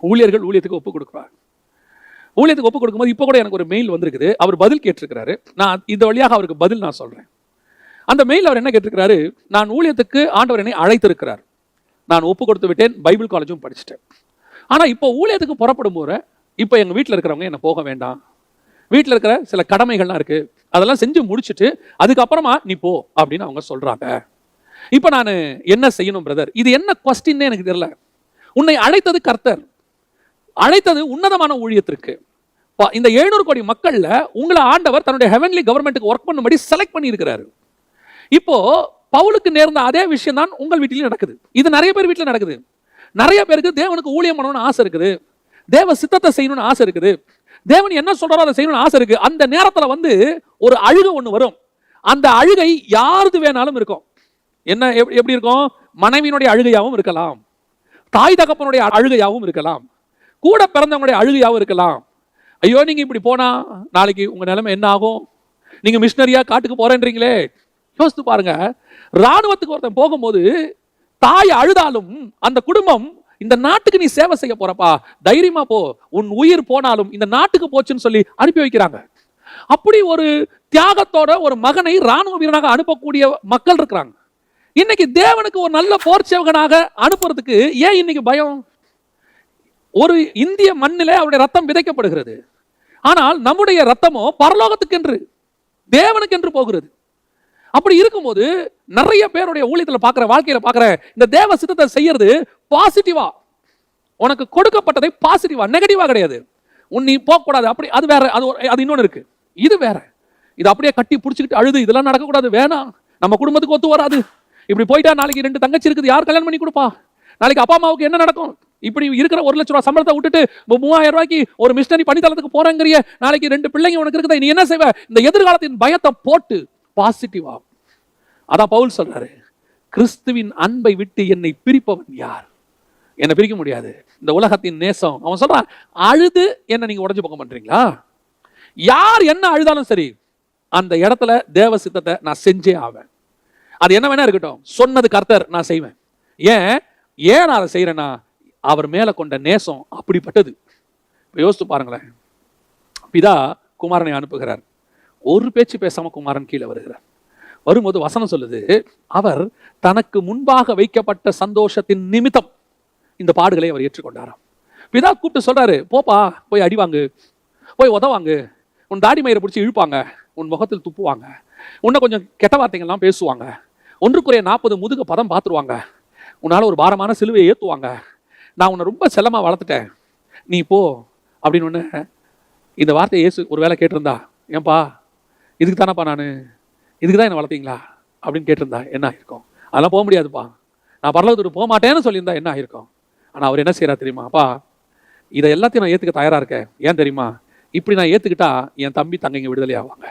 ஊழியர்கள் ஊழியத்துக்கு ஒப்பு கொடுக்குறாங்க. ஊழியத்துக்கு ஒப்பு கொடுக்கும்போது இப்போ கூட எனக்கு ஒரு மெயில் வந்திருக்குது, அவர் பதில் கேட்டிருக்கிறாரு. நான் இந்த வழியாக அவருக்கு பதில் நான் சொல்றேன். அந்த மெயில் அவர் என்ன கேட்டிருக்கிறாரு, நான் ஊழியத்துக்கு ஆண்டவர் என்னை அழைத்திருக்கிறார், நான் ஒப்பு கொடுத்து விட்டேன், பைபிள் காலேஜும் படிச்சுட்டேன். ஆனா இப்போ ஊழியத்துக்கு புறப்படும் போது இப்போ எங்க வீட்டில் இருக்கிறவங்க என்ன போக வேண்டாம், வீட்டில் இருக்கிற சில கடமைகள்லாம் இருக்கு, அதெல்லாம் செஞ்சு முடிச்சுட்டு அதுக்கப்புறமா நீ போ அப்படின்னு அவங்க சொல்றாங்க. இப்போ நான் என்ன செய்யணும் பிரதர்? இது என்ன கொஸ்டின்னே எனக்கு தெரியல. உன்னை அழைத்தது கர்த்தர், அழைத்தது உன்னதமான ஊழியத்திற்கு. இந்த 700 கோடி மக்கள்ல உங்களை ஆண்டவர் தன்னுடைய ஹெவன்லி கவர்மெண்ட்டுக்கு ஒர்க் பண்ணும்படி செலக்ட் பண்ணி இருக்கிறாரு. இப்போ பவுலுக்கு நேர்ந்த அதே விஷயம் தான் உங்கள் வீட்டிலும் நடக்குது. இது நிறைய பேர் வீட்டில் நடக்குது. நிறைய பேருக்கு தேவனுக்கு ஊழியம் பண்ணணும்னு ஆசை இருக்குது, தேவ சித்தத்தை செய்யணும்னு ஆசை இருக்குது, தேவன் என்ன சொல்றாரோ அதை செய்யணும்னு ஆசை இருக்கு. அந்த நேரத்துல வந்து ஒரு அழுகை ஒண்ணு வரும். அந்த அழுகை யாருது வேணாலும் இருக்கும். என்ன எப்படி இருக்கும்? மனைவியினுடைய அழுகையாவும் இருக்கலாம், தாய் தகப்பனுடைய அழுகையாவும் இருக்கலாம், கூட பிறந்தவங்களுடைய அழுகையாவும் இருக்கலாம். ஐயோ நீங்க இப்படி போனா நாளைக்கு உங்க நிலைமை என்ன ஆகும், நீங்க மிஷினரியா காட்டுக்கு போறேன்றீங்களே. யோசித்து பாருங்க, ராணுவத்துக்கு ஒருத்தன் போகும்போது தாய் அழுதாலும் அந்த குடும்பம் இந்த நாட்டுக்கு நீ சேவை செய்ய போறப்பா, தைரியமா போ, உன் உயிர் போனாலும் இந்த நாட்டுக்கு போச்சுன்னு சொல்லி அனுப்பி வைக்கிறாங்க. அப்படி ஒரு தியாகத்தோட ஒரு மகனை ராணுவ வீரனாக அனுப்பக்கூடிய மக்கள் இருக்கிறாங்க. இன்னைக்கு தேவனுக்கு ஒரு நல்ல போர் சேவகனாக அனுப்புறதுக்கு ஏன் இன்னைக்கு பயம்? ஒரு இந்திய மண்ணிலே அவருடைய ரத்தம் விதைக்கப்படுகிறது. ஆனால் நம்முடைய ரத்தமோ பரலோகத்துக்கென்று, தேவனுக்கென்று போகிறது. அப்படி இருக்கும்போது நிறைய பேருடைய ஊழியத்தில் பார்க்கிற, வாழ்க்கையில பார்க்கிற இந்த தேவ சித்தத்தை செய்யறது பாசிட்டிவா, உனக்கு கொடுக்கப்பட்டதை பாசிட்டிவா, நெகட்டிவா கிடையாது. நீ போகக்கூடாது அப்படி, அது வேற, அது இன்னொன்று இருக்கு, இது வேற. இது அப்படியே கட்டி பிடிச்சிக்கிட்டு அழுது இதெல்லாம் நடக்கக்கூடாது, வேணாம், நம்ம குடும்பத்துக்கு ஒத்து வராது. இப்படி போயிட்டா நாளைக்கு 2 தங்கச்சி இருக்குது, யார் கல்யாணம் பண்ணி கொடுப்பா? நாளைக்கு அப்பா அம்மாவுக்கு என்ன நடக்கும்? இப்படி இருக்கிற 1 லட்சம் ரூபாய் சம்பளத்தை விட்டுட்டு 3000 ரூபாய்க்கு ஒரு மிஷனரி பணித்தளத்துக்கு போறேங்கிறிய, நாளைக்கு 2 பிள்ளைங்க உனக்கு இருக்குதா, நீ என்ன செய்வ? இந்த எதிர்காலத்தின் பயத்தை போட்டு பாசிட்டிவா. அதான் பவுல் சொல்றாரு, கிறிஸ்துவின் அன்பை விட்டு என்னை பிரிப்பவன் யார்? என்னை பிரிக்க முடியாது. இந்த உலகத்தின் நேசம். அவன் சொல்றான், அழுது என்ன நீங்க உடைஞ்சு போக பண்றீங்களா? யார் என்ன அழுதாலும் சரி, அந்த இடத்துல தேவ சித்தத்தை நான் செஞ்சே ஆவேன். அது என்ன வேணா இருக்கட்டும், சொன்னது கர்த்தர், நான் செய்வேன். ஏன் நான் அதை செய்யறேன்னா, அவர் மேல கொண்ட நேசம் அப்படிப்பட்டது. யோசித்து பாருங்களேன், பிதா குமாரனை அனுப்புகிறார். ஒரு பேச்சு பேசாம குமாரன் கீழே வருகிறார். வரும்போது வசனம் சொல்லுது, அவர் தனக்கு முன்பாக வைக்கப்பட்ட சந்தோஷத்தின் நிமித்தம் இந்த பாடுகளை அவர் ஏற்றுக்கொண்டாராம். பிதா கூப்பிட்டு சொல்றாரு, போப்பா, போய் அடிவாங்கு, போய் உதவாங்கு, உன் தாடி மயிரை பிடிச்சி இழுப்பாங்க, உன் முகத்தில் துப்புவாங்க, உன்னை கொஞ்சம் கெட்ட வார்த்தைகள்லாம் பேசுவாங்க, 1 முதுக பதம் பார்த்துருவாங்க, உன்னால ஒரு பாரமான சிலுவையை ஏற்றுவாங்க, நான் உன்னை ரொம்ப செல்லமா வளர்த்துட்டேன், நீ போ அப்படின்னு ஒன்று. இந்த வார்த்தையை இயேசு ஒரு வேளை கேட்டிருந்தா, ஏன்பா இதுக்கு தானப்பா இதுக்கு தான் என்ன வளர்த்தீங்களா அப்படின்னு கேட்டிருந்தா என்ன ஆயிருக்கும்? அதெல்லாம் போக முடியாதுப்பா, நான் பரலோகத்துக்கு போக மாட்டேன்னு சொல்லியிருந்தா என்ன ஆயிருக்கும்? ஆனால் அவர் என்ன செய்யறா தெரியுமா? அப்பா, இதை எல்லாத்தையும் நான் ஏற்றுக்க தயாராக இருக்கேன். ஏன் தெரியுமா? இப்படி நான் ஏற்றுக்கிட்டா என் தம்பி தங்கைங்க விடுதலை ஆவாங்க,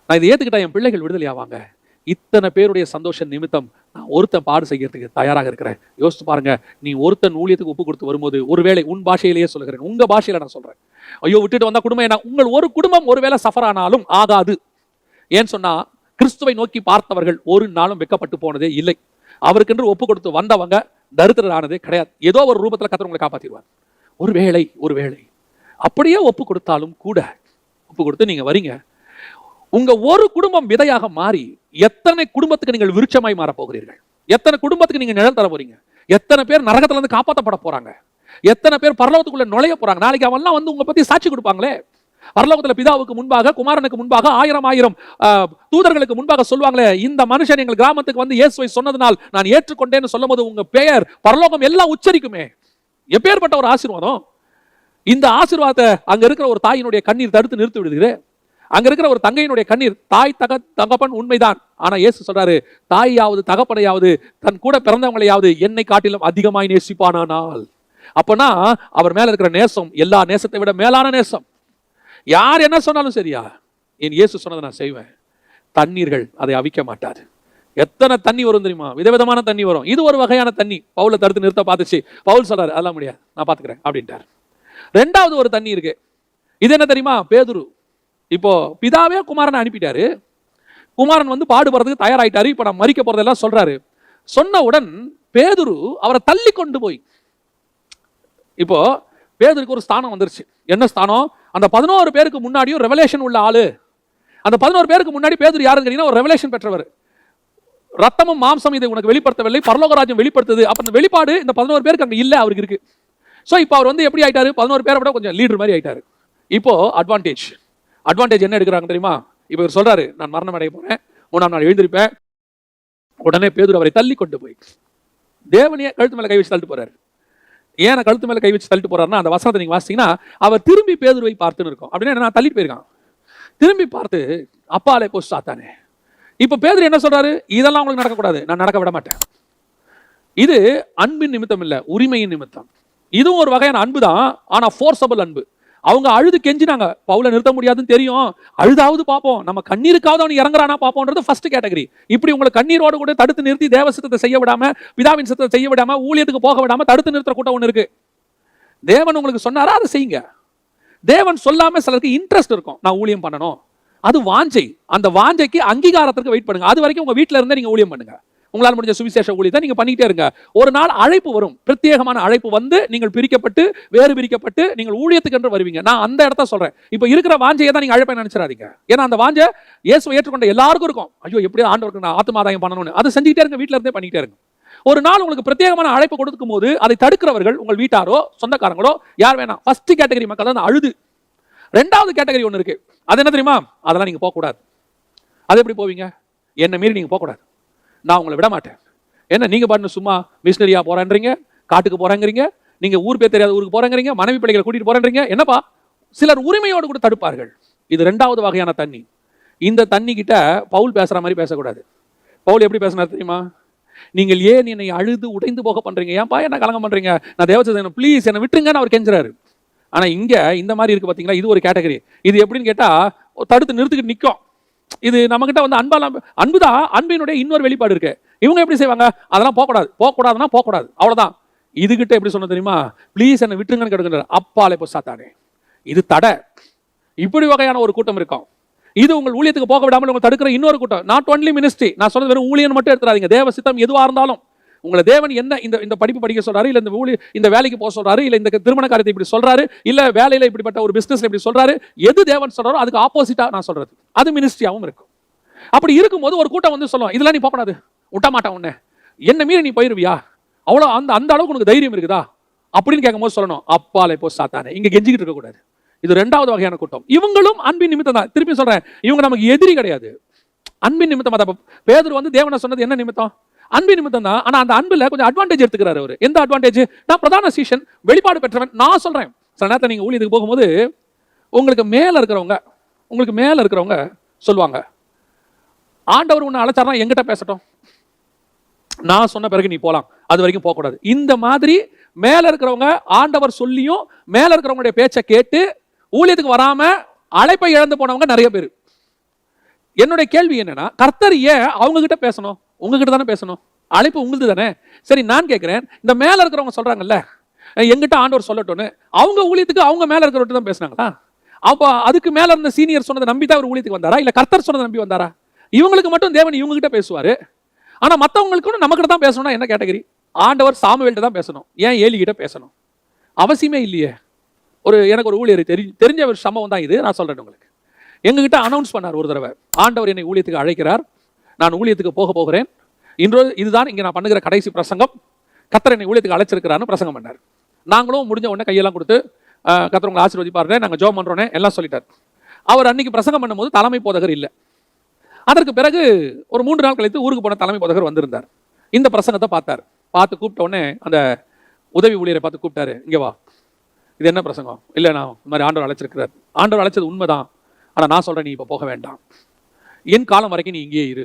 நான் இதை ஏற்றுக்கிட்டா என் பிள்ளைகள் விடுதலை ஆவாங்க. இத்தனை பேருடைய சந்தோஷ நிமித்தம் நான் ஒருத்தன் பாடு செய்யறதுக்கு தயாராக இருக்கிறேன். யோசித்து பாருங்க, நீ ஒருத்தன் ஊழியத்துக்கு ஒப்பு கொடுத்து வரும்போது, ஒருவேளை உன் பாஷையிலேயே சொல்கிறேன், உங்க பாஷையில நான் சொல்றேன், ஐயோ விட்டுட்டு வந்தா குடும்பம் என்ன, உங்கள் ஒரு குடும்பம் ஒருவேளை சஃபர் ஆனாலும் ஆகாது. ஏன்னு சொன்னா, கிறிஸ்துவை நோக்கி பார்த்தவர்கள் ஒரு நாளும் வெட்கப்பட்டு போனதே இல்லை. அவருக்கென்று ஒப்பு கொடுத்து வந்தவங்க தரித்திரரானதே கிடையாது. ஏதோ ஒரு ரூபத்தில் கர்த்தர் உங்களை காப்பாற்றிடுவார். ஒருவேளை அப்படியே ஒப்பு கொடுத்தாலும் கூட, ஒப்பு கொடுத்து நீங்க வரீங்க, உங்க ஒரு குடும்பம் விதையாக மாறி எத்தனை குடும்பத்துக்கு நீங்கள் விருட்சமாய் மாற போகிறீர்கள்? எத்தனை குடும்பத்துக்கு நீங்க நிழல் தர போறீங்க? எத்தனை பேர் நரகத்துல இருந்து காப்பாற்றப்பட போறாங்க? எத்தனை பேர் பரலோகத்துக்குள்ள நுழைய போறாங்க? நாளைக்கு அவன்லாம் வந்து உங்களை பத்தி சாட்சி கொடுப்பாங்களே. பரலோகத்துல பிதாவுக்கு முன்பாக, குமாரனுக்கு முன்பாக, 1000 தூதர்களுக்கு முன்பாக சொல்லுவாங்களே, இந்த மனுஷன் எங்கள் கிராமத்துக்கு வந்து இயேசுவை சொன்னதனால் நான் ஏற்றுக்கொண்டேன்னு சொல்லும் போது உங்க பெயர் பரலோகம் எல்லாம் உச்சரிக்குமே. எப்பேற்பட்ட ஒரு ஆசீர்வாதம்! இந்த ஆசீர்வாதத்தை அங்க இருக்கிற ஒரு தாயினுடைய கண்ணீர் தடுத்து நிறுத்தி விடுது. அங்க இருக்கிற ஒரு தங்கையினுடைய கண்ணீர், தாய் தகப்பன் உண்மைதான், ஆனா இயேசு சொல்றாரு, தாயாவது தகப்பனையாவது தன் கூட பிறந்தவங்களையாவது என்னை காட்டிலும் அதிகமாய் நேசிப்பானால். அப்பனா அவர் மேல இருக்கிற நேசம் எல்லா நேசத்தை விட மேலான நேசம். யார் என்ன சொன்னாலும் சரியா, என் இயேசு சொன்னதை நான் செய்வேன். தண்ணீர்கள் அதை அவிக்க மாட்டாது. எத்தனை தண்ணி வரும் தெரியுமா? விதவிதமான தண்ணி வரும். இது ஒரு வகையான தண்ணி பவுலை தடுத்து நிறுத்த பார்த்துச்சு. பவுல் சொல்றாரு, அதெல்லாம் முடியாது, நான் பாத்துக்கிறேன் அப்படின்ட்டார். 2வது ஒரு தண்ணி இருக்கு. இது என்ன தெரியுமா? பேதுரு. இப்போ பிதாவே குமாரனை அனுப்பிட்டாரு, குமாரன் வந்து பாடுபடுறதுக்கு தயாராயிட்டாரு, இப்ப நான் மரிக்க போறதெல்லாம் சொல்றாரு. சொன்னவுடன் பேதுரு அவரை தள்ளி கொண்டு போய், இப்போ பேதுருக்கு ஒரு ஸ்தானம் வந்துருச்சு. என்ன ஸ்தானம்? அந்த 11 பேருக்கு முன்னாடியும் ரெவலேஷன் உள்ள ஆளு. அந்த 11 பேருக்கு முன்னாடி பேதுரு யாருன்னு கேட்டீங்கன்னா ஒரு ரெவலேஷன் பெற்றவர். ரத்தமும் மாம்சம் இதை உனக்கு வெளிப்படுத்தவில்லை, பரலோகராஜ்யம் வெளிப்படுத்துது. அப்ப அந்த வெளிப்பாடு இந்த 11 பேருக்கு அங்க இல்ல, அவருக்கு இருக்கு. சோ இப்போ அவர் வந்து எப்படி ஆயிட்டாரு? 11 பேரை விட கொஞ்சம் லீடர் மாதிரி ஆயிட்டாரு. இப்போ அட்வான்டேஜ் என்ன எடுக்கிறாங்க தெரியுமா? இப்போ இவர் சொல்றாரு, நான் மரணம் அடைய போறேன், 3ஆம் நாள் எழுந்திருப்பேன். உடனே பேதுரு அவரை தள்ளி கொண்டு போய் தேவனையே கழுத்து மேல கை வச்சு தள்ளிட்டு போறாரு. ஏன் கழுத்து மேல கை வச்சு தள்ளிட்டு போறாருன்னா, அந்த வசனத்தை நீங்க வாசிச்சீங்கன்னா, அவர் திரும்பி பேதுருவை பார்த்துன்னு இருக்கும். அப்படின்னா என்ன, தள்ளிட்டு போயிருக்கான். திரும்பி பார்த்து அப்பாலே போ சாத்தானே. இப்ப பேதுரு என்ன சொல்றாரு, இதெல்லாம் உங்களுக்கு நடக்கக்கூடாது, நான் நடக்க விட மாட்டேன். இது அன்பின் நிமித்தம் இல்ல, உரிமையின் நிமித்தம். இதுவும் ஒரு வகையான அன்பு தான், ஆனா ஃபோர்ஸபிள் அன்பு. அவங்க அழுது கெஞ்சினாங்க, பவுலை நிறுத்த முடியாதுன்னு தெரியும், அழுதாவது பார்ப்போம், நம்ம கண்ணீருக்காவது அவன் இறங்குறானா பார்ப்போம்ன்றது ஃபர்ஸ்ட் கேட்டகரி. இப்படி உங்களை கண்ணீரோடு கூட தடுத்து நிறுத்தி தேவ சித்தத்தை செய்ய விடாம, பிதாவின் சித்தத்தை செய்ய விடாம, ஊழியத்துக்கு போக விடாம தடுத்து நிறுத்துற கூட்டம் ஒன்று இருக்கு. தேவன் உங்களுக்கு சொன்னாரா அதை செய்யுங்க. தேவன் சொல்லாம சிலருக்கு இன்ட்ரெஸ்ட் இருக்கும், நான் ஊழியம் பண்ணணும், அது வாஞ்சை. அந்த வாஞ்சைக்கு அங்கீகாரத்திற்கு வெயிட் பண்ணுங்க. அது வரைக்கும் உங்க வீட்டில இருந்தே நீங்க ஊழியம் பண்ணுங்க. உங்களால் முடிஞ்ச சுவிசேஷ ஊழியத்தை நீங்க பண்ணிட்டே இருங்க. ஒரு நாள் அழைப்பு வரும், பிரத்யேகமான அழைப்பு வந்து நீங்கள் பிரிக்கப்பட்டு வேறு பிரிக்கப்பட்டு நீங்கள் ஊழியத்துக்கு என்று வருவீங்க. நான் அந்த இடத்த சொல்றேன். இப்ப இருக்கிற வாஞ்சையை தான் நீங்க அழைப்பை நினைச்சிடாதீங்க. ஏன்னா அந்த வாஞ்சை இயேசுவை ஏற்றுக்கொண்ட எல்லாருக்கும் இருக்கும். ஐயோ எப்படியோ ஆண்டவருக்கு நான் ஆத்மாதாயம் பண்ணணும்னு அதை செஞ்சுட்டே இருங்க, வீட்டில இருந்தே பண்ணிட்டே இருங்க. ஒரு நாள் உங்களுக்கு பிரத்யேகமான அழைப்பு கொடுக்கும் போது அதை தடுக்கிறவர்கள் உங்கள் வீட்டாரோ சொந்தக்காரங்களோ யார் வேணாம். ஃபர்ஸ்ட் கேட்டகரி மக்கள் தான் அழுது. ரெண்டாவது கேட்டகரி ஒன்று இருக்கு, அது என்ன தெரியுமா, அதெல்லாம் நீங்க போகக்கூடாது. அது எப்படி போவீங்க, என்ன மீறி நீங்க போகக்கூடாது, நான் உங்களை விட மாட்டேன். என்ன நீங்க பாட்டு சும்மா மிஷினரியா போறேன்றீங்க, காட்டுக்கு போறேங்கிறீங்க, நீங்க ஊர் பேர் தெரியாத ஊருக்கு போறேங்கிறீங்க, மனைவி பிள்ளைகளை கூட்டிட்டு போறேன்றீங்க, என்னப்பா. சிலர் உரிமையோடு கூட தடுப்பார்கள். இது ரெண்டாவது வகையான தண்ணி. இந்த தண்ணி கிட்ட பவுல் பேசுற மாதிரி பேசக்கூடாது. பவுல் எப்படி பேசினார் தெரியுமா, நீங்கள் ஏன் என்னை அழுது உடைந்து போக பண்றீங்க, ஏன்பா என்ன கலங்க பண்றீங்க, நான் தேவசேன ப்ளீஸ் என்னை விட்டுருங்கன்னு அவர் கெஞ்சுறாரு. ஆனா இங்க இந்த மாதிரி இருக்கு பாத்தீங்களா, இது ஒரு கேட்டகரி. இது எப்படின்னு கேட்டா தடுத்து நிறுத்திக்கிட்டு நிற்கும். இது நம்ம கிட்ட வந்து அன்புதான், அன்பினுடைய இன்னொரு வெளிப்பாடு இருக்கு. இவங்க எப்படி செய்வாங்க, அதெல்லாம் போகக்கூடாது, போகக்கூடாதுன்னா போகக்கூடாது, அவ்வளவுதான். இதுகிட்ட எப்படி சொன்ன தெரியுமா, ப்ளீஸ் என்ன விட்டுருங்கன்னு கேட்கிற அப்பாலே போ சாத்தானே. இது தடை. இப்படி வகையான ஒரு கூட்டம் இருக்கும். இது உங்கள் ஊழியத்துக்கு போக விடாமல் உங்களை தடுக்கிற இன்னொரு கூட்டம். நாட் ஒன்லி மினிஸ்ட்ரி, நான் சொன்னது வெறும் ஊழியன் மட்டும் எடுத்துறாதீங்க. தேவ சித்தம் எதுவா இருந்தாலும், உங்களை தேவன் என்ன இந்த படிப்பு படிக்க சொல்றாரு, இல்ல இந்த வேலைக்கு போக சொல்றாரு, இல்ல இந்த திருமண காரியத்தை இப்படி சொல்றாரு, இல்ல வேலையில இப்படிப்பட்ட ஒரு பிசினஸ்ல இப்படி சொல்றாரு, எது தேவன் சொல்றாரோ அதுக்கு ஆப்போசிட்டா நான் சொல்றது, அது மினிஸ்ட்ரியாவும் இருக்கும். அப்படி இருக்கும்போது ஒரு கூட்டம் வந்து சொல்லுவோம், இதெல்லாம் நீ போகக்கூடாது, விட்ட மாட்டான் உன்னை, என்ன மீறி நீ போயிருவியா, அவ்வளோ அந்த அளவுக்கு உனக்கு தைரியம் இருக்குதா அப்படின்னு கேட்கும்போது சொல்லணும், அப்பாலே போ சாத்தானே. இங்க கெஞ்சிக்கிட்டு இருக்க கூடாது. இது ரெண்டாவது வகையான கூட்டம். இவங்களும் அன்பின் நிமித்தம் தான். திருப்பி சொல்றேன், இவங்க நமக்கு எதிரி கிடையாது, அன்பின் நிமித்தம் தான். பேதுரு வந்து தேவனை சொன்னது என்ன நிமித்தம், அன்பின் நிமித்தம் தான். ஆனா அந்த அன்புல கொஞ்சம் அட்வான்டேஜ் எடுத்துக்கிறாரு அவர். எந்த அட்வான்டேஜ், நான் பிரதான சீஷன், வெளிப்பாடு பெற்றவன். நான் சொல்றேன், சில நேரத்தில் நீங்க ஊழியத்துக்கு போகும்போது உங்களுக்கு மேல இருக்கிறவங்க சொல்லுவாங்க, ஆண்டவர் உன்னை அழைச்சாருன்னா எங்கிட்ட பேசட்டும், நான் சொன்ன பிறகு நீ போலாம், அது வரைக்கும் போகக்கூடாது. இந்த மாதிரி மேல இருக்கிறவங்க ஆண்டவர் சொல்லியும் மேல இருக்கிறவங்களுடைய பேச்சை கேட்டு ஊழியத்துக்கு வராம அழைப்பை இழந்து போனவங்க நிறைய பேர். என்னுடைய கேள்வி என்னன்னா, கர்த்தர் ஏன் அவங்க கிட்ட பேசணும், உங்ககிட்ட தானே பேசணும், அழைப்பு உங்களுக்கு தானே. சரி, நான் கேட்கிறேன், இந்த மேல இருக்கிறவங்க சொல்றாங்கல்ல எங்கிட்ட ஆண்டவர் சொல்லட்டும்னு, அவங்க ஊழியத்துக்கு அவங்க மேல இருக்கிறவங்க தான் பேசுனாங்களா? அப்ப அதுக்கு மேல இருந்த சீனியர் சொன்னதை நம்பி தான் அவர் ஊழியத்துக்கு வந்தாரா, இல்ல கர்த்தர் சொன்னதை நம்பி வந்தாரா? இவங்களுக்கு மட்டும் தேவன் இவங்க கிட்ட பேசுவாரு, ஆனா மற்றவங்களுக்கு நம்ம கிட்ட தான் பேசணும்னா என்ன கேட்டகரி? ஆண்டவர் சாமுவேல்கிட்ட தான் பேசணும், ஏன் ஏலி கிட்ட பேசணும்? அவசியமே இல்லையே. எனக்கு ஒரு ஊழியர் தெரிஞ்ச ஒரு சம்பவம் தான் இது, நான் சொல்றேன் உங்களுக்கு. எங்ககிட்ட அனௌன்ஸ் பண்ணார் ஒரு தடவை, ஆண்டவர் என்னை ஊழியத்துக்கு அழைக்கிறார், நான் ஊழியத்துக்கு போக போகிறேன், இன்று இதுதான் இங்கே நான் பண்ணுகிற கடைசி பிரசங்கம், கர்த்தர் என்னை ஊழியத்துக்கு அழைச்சிருக்கிறான்னு பிரசங்கம் பண்ணார். நாங்களும் முடிஞ்ச உடனே கையெல்லாம் கொடுத்து கர்த்தர் உங்களை ஆசீர்வதிப்பாருங்க, நாங்கள் ஜெபம் பண்றோன்னே எல்லாம் சொல்லிட்டார். அவர் அன்னைக்கு பிரசங்கம் பண்ணும்போது தலைமை போதகர் இல்லை. அதற்கு பிறகு ஒரு 3 நாள் கழித்து ஊருக்கு போன தலைமை போதகர் வந்திருந்தார். இந்த பிரசங்கத்தை பார்த்து கூப்பிட்ட உடனே அந்த உதவி ஊழியரை பார்த்து கூப்பிட்டாரு, இங்கே வா, இது என்ன பிரசங்கம்? இல்லை, நான் இந்த மாதிரி ஆண்டவர் அழைச்சிருக்கிறார், ஆண்டவர் அழைச்சது உண்மைதான், ஆனால் நான் சொல்கிறேன், நீ இப்போ போக வேண்டாம், என் காலம் வரைக்கும் நீ இங்கேயே இரு,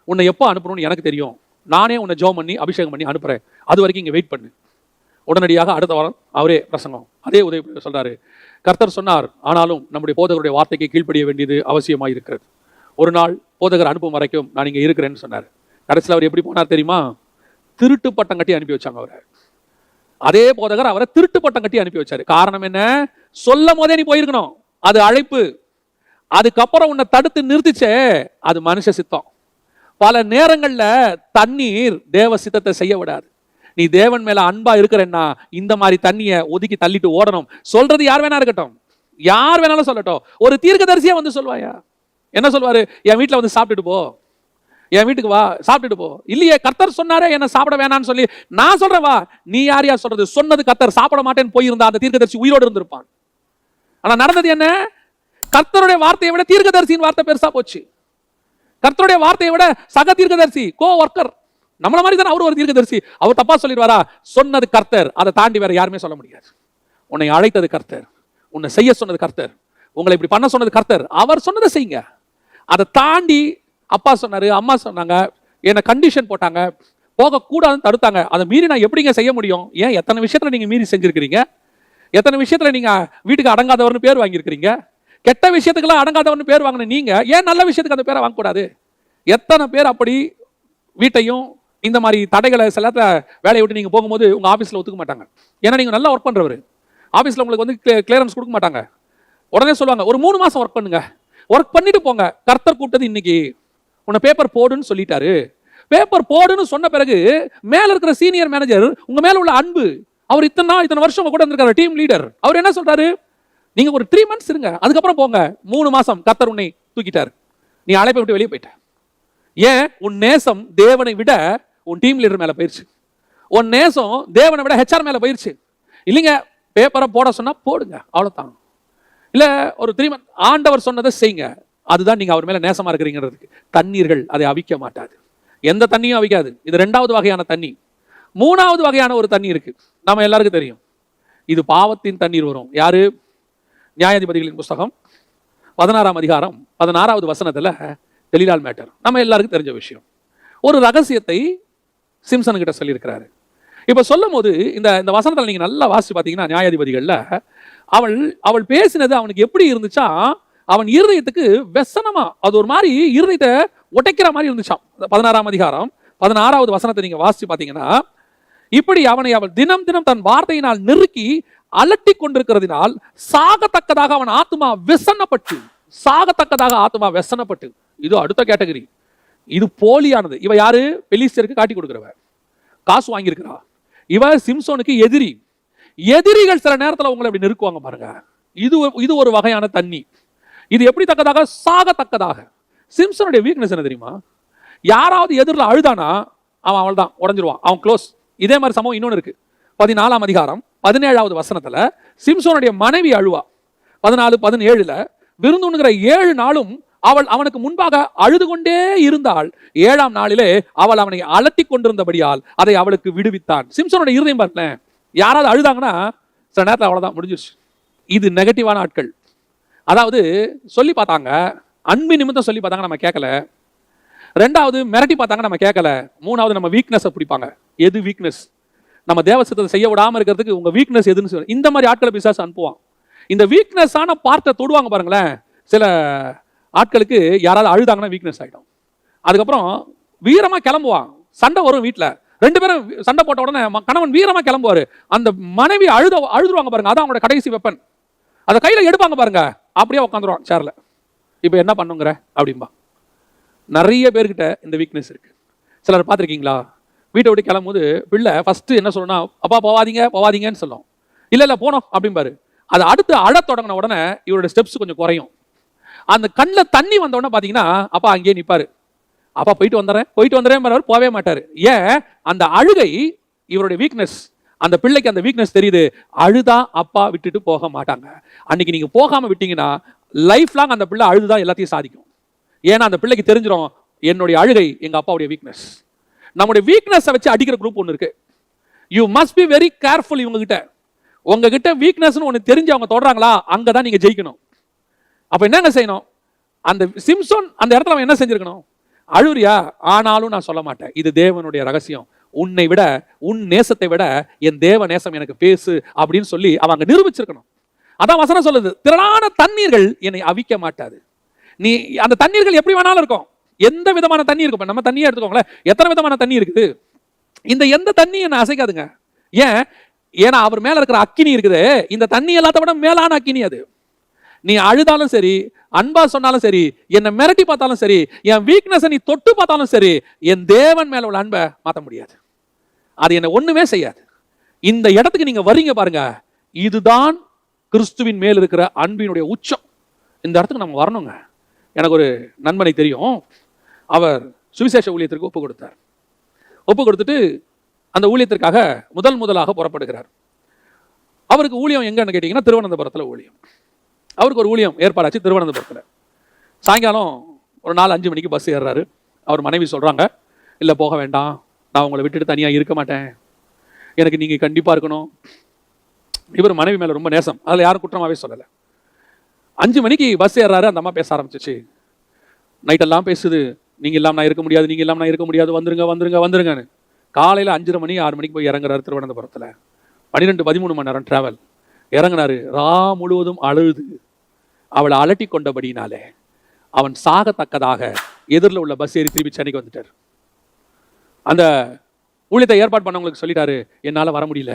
உன்னை எப்போ அனுப்பணும்னு எனக்கு தெரியும், நானே உன்னை ஜெபம் பண்ணி அபிஷேகம் பண்ணி அனுப்புகிறேன், அது வரைக்கும் இங்கே வெயிட் பண்ணு. உடனடியாக அடுத்த வாரம் அவரே பிரசங்கம், அதே உதவி சொல்கிறாரு, கர்த்தர் சொன்னார், ஆனாலும் நம்முடைய போதகருடைய வார்த்தைக்கு கீழ்ப்படிய வேண்டியது அவசியமாக இருக்கிறது, ஒரு நாள் போதகர் அனுப்பும் வரைக்கும் நான் இங்கே இருக்கிறேன்னு சொன்னார். கடைசியில் அவர் எப்படி போனார் தெரியுமா? திருட்டு பட்டம் கட்டி அனுப்பி வச்சாங்க அவரை. அதே போதகர் அவரை திருட்டு பட்டம் கட்டி அனுப்பி வச்சாரு. காரணம் என்ன? சொல்லும் போதே நீ போயிருக்கணும், அது அழைப்பு. அதுக்கப்புறம் உன்னை தடுத்து நிறுத்திச்சே, அது மனுஷ சித்தம். பல நேரங்கள்ல தண்ணீர் தேவ சித்தத்தை செய்ய விடாது. நீ தேவன் மேல அன்பா இருக்கிறன்னா இந்த மாதிரி தண்ணியை ஒதுக்கி தள்ளிட்டு ஓடணும். சொல்றது யார் வேணா இருக்கட்டும், யார் வேணாலும் சொல்லட்டும். ஒரு தீர்க்கதரிசியா வந்து சொல்வாயா? என்ன சொல்வாரு? என் வீட்டுல வந்து சாப்பிட்டுட்டு போ, என் வீட்டுக்கு வா, சாப்பிட்டுட்டு போ. இல்லையே, கர்த்தர் சொன்னாரே என்ன சாப்பிட வேணான்னு சொல்லி. நான் சொல்றேன் வா. நீ யாரையா சொல்றது? சொன்னது கர்த்தர். சாப்பிட மாட்டேன்னு போயிருந்தா அந்த தீர்க்கதரிசி உயிரோடு இருந்திருப்பான். ஆனா நடந்தது என்ன? கர்த்தருடைய வார்த்தையை விட தீர்க்கதரிசியின் வார்த்தை பெருசா போச்சு. கர்த்தருடைய வார்த்தையை விட சக தீர்க்கதரிசி, கோ ஒர்க்கர், நம்மள மாதிரி தானே அவர் ஒரு தீர்க்கதரிசி. அவர் தப்பா சொல்லிடுவாரா? சொன்னது கர்த்தர், அதை தாண்டி வேற யாருமே சொல்ல முடியாது. உன்னை அழைத்தது கர்த்தர், உன்னை செய்ய சொன்னது கர்த்தர், உங்களை இப்படி பண்ண சொன்னது கர்த்தர். அவர் சொன்னதை செய்யுங்க. அதை தாண்டி அப்பா சொன்னாரு, அம்மா சொன்னாங்க, என்ன கண்டிஷன் போட்டாங்க, போகக்கூடாதுன்னு தடுத்தாங்க, அதை மீறி நான் எப்படிங்க செய்ய முடியும்? ஏன் எத்தனை விஷயத்துல நீங்க மீறி செஞ்சிருக்கிறீங்க? எத்தனை விஷயத்துல நீங்க வீட்டுக்கு அடங்காதவர்னு பேர் வாங்கியிருக்கிறீங்க? கெட்ட விஷயத்துக்கெல்லாம் அடங்காதவர்னு பேர் வாங்கின நீங்க ஏன் நல்ல விஷயத்துக்கு அந்த பேரை வாங்கக்கூடாது? எத்தனை பேர் அப்படி வீட்டையும் இந்த மாதிரி தடைகளை சில வேலையை விட்டு நீங்க போகும்போது உங்க ஆபீஸ்ல ஒத்துக்க மாட்டாங்க. ஏன்னா நீங்க நல்லா ஒர்க் பண்றவர். ஆபீஸ்ல உங்களுக்கு வந்து கிளியரன்ஸ் கொடுக்க மாட்டாங்க. உடனே சொல்லுவாங்க, ஒரு 3 மாசம் ஒர்க் பண்ணுங்க, ஒர்க் பண்ணிட்டு போங்க, கர்த்தர் கூப்பிட்டது இன்னைக்கு, உன்னை பேப்பர் போடுன்னு சொல்லிட்டாரு. பேப்பர் போடுன்னு சொன்ன பிறகு மேல இருக்கிற சீனியர் மேனேஜர் உங்க மேல உள்ள அன்பு, அவர் இத்தனை வருஷம் உங்க கூட இருந்திருக்காரு, டீம் லீடர், அவர் என்ன சொல்றாரு? நீங்க ஒரு 3 months இருங்க, அதுக்கப்புறம் போங்க. 3 மாசம் கர்த்தர் உன்னை தூக்கிட்டார், நீ அழைப்பை விட்டு வெளியே போயிட்ட. ஏன்? உன் நேசம் தேவனை விட உன் டீம் லீடர் மேல போயிருச்சு. உன் நேசம் தேவனை விட ஹெச்ஆர் மேல போயிருச்சு. இல்லைங்க, பேப்பரை போட சொன்னா போடுங்க, அவ்வளவுதான். இல்ல ஒரு 3 months ஆண்டவர் சொன்னதை செய்யுங்க, அதுதான் நீங்க அவர் மேல நேசமா இருக்கிறீங்கிறதுக்கு. தண்ணீர்கள் அதை அவிக்க மாட்டாது, எந்த தண்ணியும் அவிக்காது. இது 2வது வகையான தண்ணி. 3வது வகையான ஒரு தண்ணி இருக்கு, நம்ம எல்லாருக்கும் தெரியும். இது பாவத்தின் தண்ணீர் வரும். யாரு? நியாயாதிபதிகளின் புஸ்தகம் 16ஆம் அதிகாரம் 16வது வசனத்துல தெளிலால் மேட்டர், நம்ம எல்லாருக்கும் தெரிஞ்ச விஷயம். ஒரு ரகசியத்தை சிம்சன் கிட்ட சொல்லியிருக்கிறாரு. இப்ப சொல்லும் போது இந்த வசனத்துல நீங்க நல்லா வாசிச்சு பாத்தீங்கன்னா, நியாயாதிபதிகள்ல அவள் பேசினது அவனுக்கு எப்படி இருந்துச்சா, அவன் இருதயத்துக்கு வெசனமா, அது ஒரு மாதிரி இருதயத்தை உடைக்கிற மாதிரி இருந்துச்சாம். 16ஆம் அதிகாரம் 16வது வசனத்தை நீங்க வாசிச்சு பாத்தீங்கன்னா, இப்படி அவனை அவள் தினம் தினம் தன் வார்த்தையினால் நெருக்கி அலட்டி கொண்டிருக்கிறதுனால் சாகத்தக்கதாக அவன் ஆத்மா வெசனப்பட்டு, சாகத்தக்கதாக ஆத்மா வெசனப்பட்டு. இது அடுத்த கேட்டகரி. இது போலியானது. இவ யாரு? பெலிஸ்தருக்கு காட்டி கொடுக்கிறவ, காசு வாங்கியிருக்கிறா. இவ சிம்சோனுக்கு எதிரி. எதிரிகள் சில நேரத்தில் உங்களை அப்படி நெருக்குவாங்க பாருங்க. இது ஒரு வகையான தண்ணி. இது எப்படி தக்கதாக? சாகத்தக்கதாக. சிம்சனுடைய வீக்னஸ் என்ன தெரியுமா? யாராவது எதிரில் அழுதானா அவன் அவள் தான் உடஞ்சிருவான், அவன் க்ளோஸ். இதே மாதிரி சம்பவம் இன்னொன்று இருக்கு. 14ஆம் அதிகாரம் 17வது வசனத்துல சிம்சோனுடைய மனைவி அழுவா. 14-17 விருந்துண்ணுகிற 7 நாளும் அவள் அவனுக்கு முன்பாக அழுது கொண்டே இருந்தாள். 7ஆம் நாளிலே அவள் அவனை அலட்டி கொண்டிருந்தபடியால் அதை அவளுக்கு விடுவித்தான். சிம்சோனுடைய இருதயம் பாருங்க, யாராவது அழுதாங்கன்னா சில நேரத்தில் அவ்வளவுதான், முடிஞ்சிருச்சு. இது நெகட்டிவான ஆட்கள். அதாவது சொல்லி பார்த்தாங்க, அன்பு நிமித்தம் சொல்லி பார்த்தாங்க, நம்ம கேட்கல. 2வது மிரட்டி பார்த்தாங்க, நம்ம கேட்கல. 3வது நம்ம வீக்னஸை பிடிப்பாங்க. எது வீக்னஸ்? நம்ம தேவசத்தை செய்ய விடாம இருக்கிறதுக்கு உங்க வீக்னஸ் எதுன்னு சொல்லி இந்த மாதிரி ஆட்களை பிசாசு அனுப்புவான். இந்த வீக்னஸான பார்ட்டை தொடுவாங்க பாருங்களேன். சில ஆட்களுக்கு யாராவது அழுதாங்கன்னா வீக்னஸ் ஆகிடும். அதுக்கப்புறம் வீரமா கிளம்புவான். சண்டை வரும் வீட்டில், 2 பேரும் சண்டை போட்ட உடனே கணவன் வீரமா கிளம்புவாரு, அந்த மனைவி அழுதுருவாங்க பாருங்க. அதான் அவங்களோட கடைசி வெப்பன். அதை கையில எடுப்பாங்க பாருங்க, அப்படியே உட்காந்துருவான் சேர்ல. இப்போ என்ன பண்ணுங்கிற அப்படின்பா. நிறைய பேர்கிட்ட இந்த வீக்னஸ் இருக்கு. சிலர் பார்த்துருக்கீங்களா? வீட்டை விட்டு கிளம்பும்போது பிள்ளை ஃபர்ஸ்ட் என்ன சொல்லணும்னா, அப்பா போவாதீங்கன்னு சொல்லும். இல்லை போனோம் அப்படிம்பாரு. அது அடுத்து அழ தொடங்கின உடனே இவருடைய ஸ்டெப்ஸ் கொஞ்சம் குறையும். அந்த கண்ணில் தண்ணி வந்த உடனே பார்த்தீங்கன்னா அப்பா அங்கேயே நிற்பாரு. அப்பா போயிட்டு வந்துடுறேன் போவே மாட்டாரு. ஏன்? அந்த அழுகை இவருடைய வீக்னஸ். அந்த பிள்ளைக்கு அந்த வீக்னஸ் தெரியுது. அழுதா அப்பா விட்டுட்டு போக மாட்டாங்க. அன்னைக்கு நீங்க போகாம விட்டீங்கன்னா லைஃப் லாங் அந்த பிள்ளை அழுதுதான் எல்லாத்தையும் சாதிக்கும். ஏன்னா அந்த பிள்ளைக்கு தெரிஞ்சிடும், என்னுடைய அழுகை எங்க அப்பாவுடைய வீக்னஸ். நம்முடைய வீக்னஸை வச்சு அடிக்கிற குரூப் ஒன்று இருக்கு. You must be very careful. இவங்க உங்ககிட்ட வீக்னஸ்னு ஒன்று தெரிஞ்சு அவங்க தொடறாங்களா, அங்கதான் நீங்க ஜெயிக்கணும். அப்ப என்னங்க செய்யணும்? அந்த சிம்சோன் அந்த இடத்துல அவன் என்ன செஞ்சிருக்கணும்? அழுறியா? ஆனாலும் நான் சொல்ல மாட்டேன், இது தேவனுடைய ரகசியம். உன்னை விட, உன் நேசத்தை விட என் தேவ நேசம் எனக்கு பேசு அப்படின்னு சொல்லி அவங்க நிரூபிச்சிருக்கணும். அதான் வசனம் சொல்லுது, திரளான தண்ணீர்கள் என்னை அவிக்க மாட்டாது. நீ அந்த தண்ணீர்கள் எப்படி வேணாலும் இருக்கும். எந்த விதமான தண்ணி இருக்கும். நம்ம தண்ணியை எடுத்துக்கோங்களேன், எத்தனை விதமான தண்ணி இருக்குது. இந்த எந்த தண்ணியும் என்ன அசைக்காதுங்க. ஏன்னா அவர் மேல இருக்கிற அக்கினி இருக்குது. இந்த தண்ணி எல்லாத்த விட மேலான அக்கினி அது. நீ அழுதாலும் சரி, அன்பா சொன்னாலும் சரி, என்னை மிரட்டி பார்த்தாலும் சரி, என் வீக்னஸை நீ தொட்டு பார்த்தாலும் சரி, என் தேவன் மேல உள்ள அன்பை மாற்ற முடியாது. அது என்ன ஒண்ணுமே செய்யாது. இந்த இடத்துக்கு நீங்க வர்றீங்க பாருங்க, இதுதான் கிறிஸ்துவின் மேல் இருக்கிற அன்பினுடைய உச்சம். இந்த இடத்துக்கு நம்ம வரணுங்க. எனக்கு ஒரு நண்பனை தெரியும். அவர் சுவிசேஷ ஊழியத்திற்கு ஒப்பு கொடுத்துட்டு அந்த ஊழியத்திற்காக முதலாக புறப்படுகிறார். அவருக்கு ஊழியம் எங்கன்னு கேட்டீங்கன்னா திருவனந்தபுரத்தில் ஊழியம். அவருக்கு ஒரு ஊழியம் ஏற்பாடாச்சு திருவனந்தபுரத்தில். சாயங்காலம் ஒரு 4-5 மணிக்கு பஸ் ஏறுறாரு. அவர் மனைவி சொல்றாங்க, இல்லை போக வேண்டாம், நான் உங்களை விட்டுட்டு தனியா இருக்க மாட்டேன், எனக்கு நீங்க கண்டிப்பா இருக்கணும். இவர் மனைவி மேல ரொம்ப நேசம், அதுல யாரும் குற்றமாவே சொல்லலை. 5 மணிக்கு பஸ் ஏறாரு, அந்த அம்மா பேச ஆரம்பிச்சிச்சு. நைட்டெல்லாம் பேசுது, நீங்க இல்லாம நான் இருக்க முடியாது, நீங்க இல்லாம நான் இருக்க முடியாது, வந்துருங்க வந்துருங்க வந்துருங்கன்னு. காலையில 5:30 மணி 6 மணிக்கு போய் இறங்குறாரு திருவனந்தபுரத்துல. 12-13 மணி நேரம் டிராவல். இறங்கினாரு, ரா முழுவதும் அழுது அவளை அலட்டி கொண்டபடினாலே அவன் சாகத்தக்கதாக எதிரில் உள்ள பஸ் ஏறி திருப்பி சென்னைக்கு வந்துட்டார். அந்த ஊழியத்தை ஏற்பாடு பண்ணவங்களுக்கு சொல்லிட்டாரு, என்னால் வர முடியல,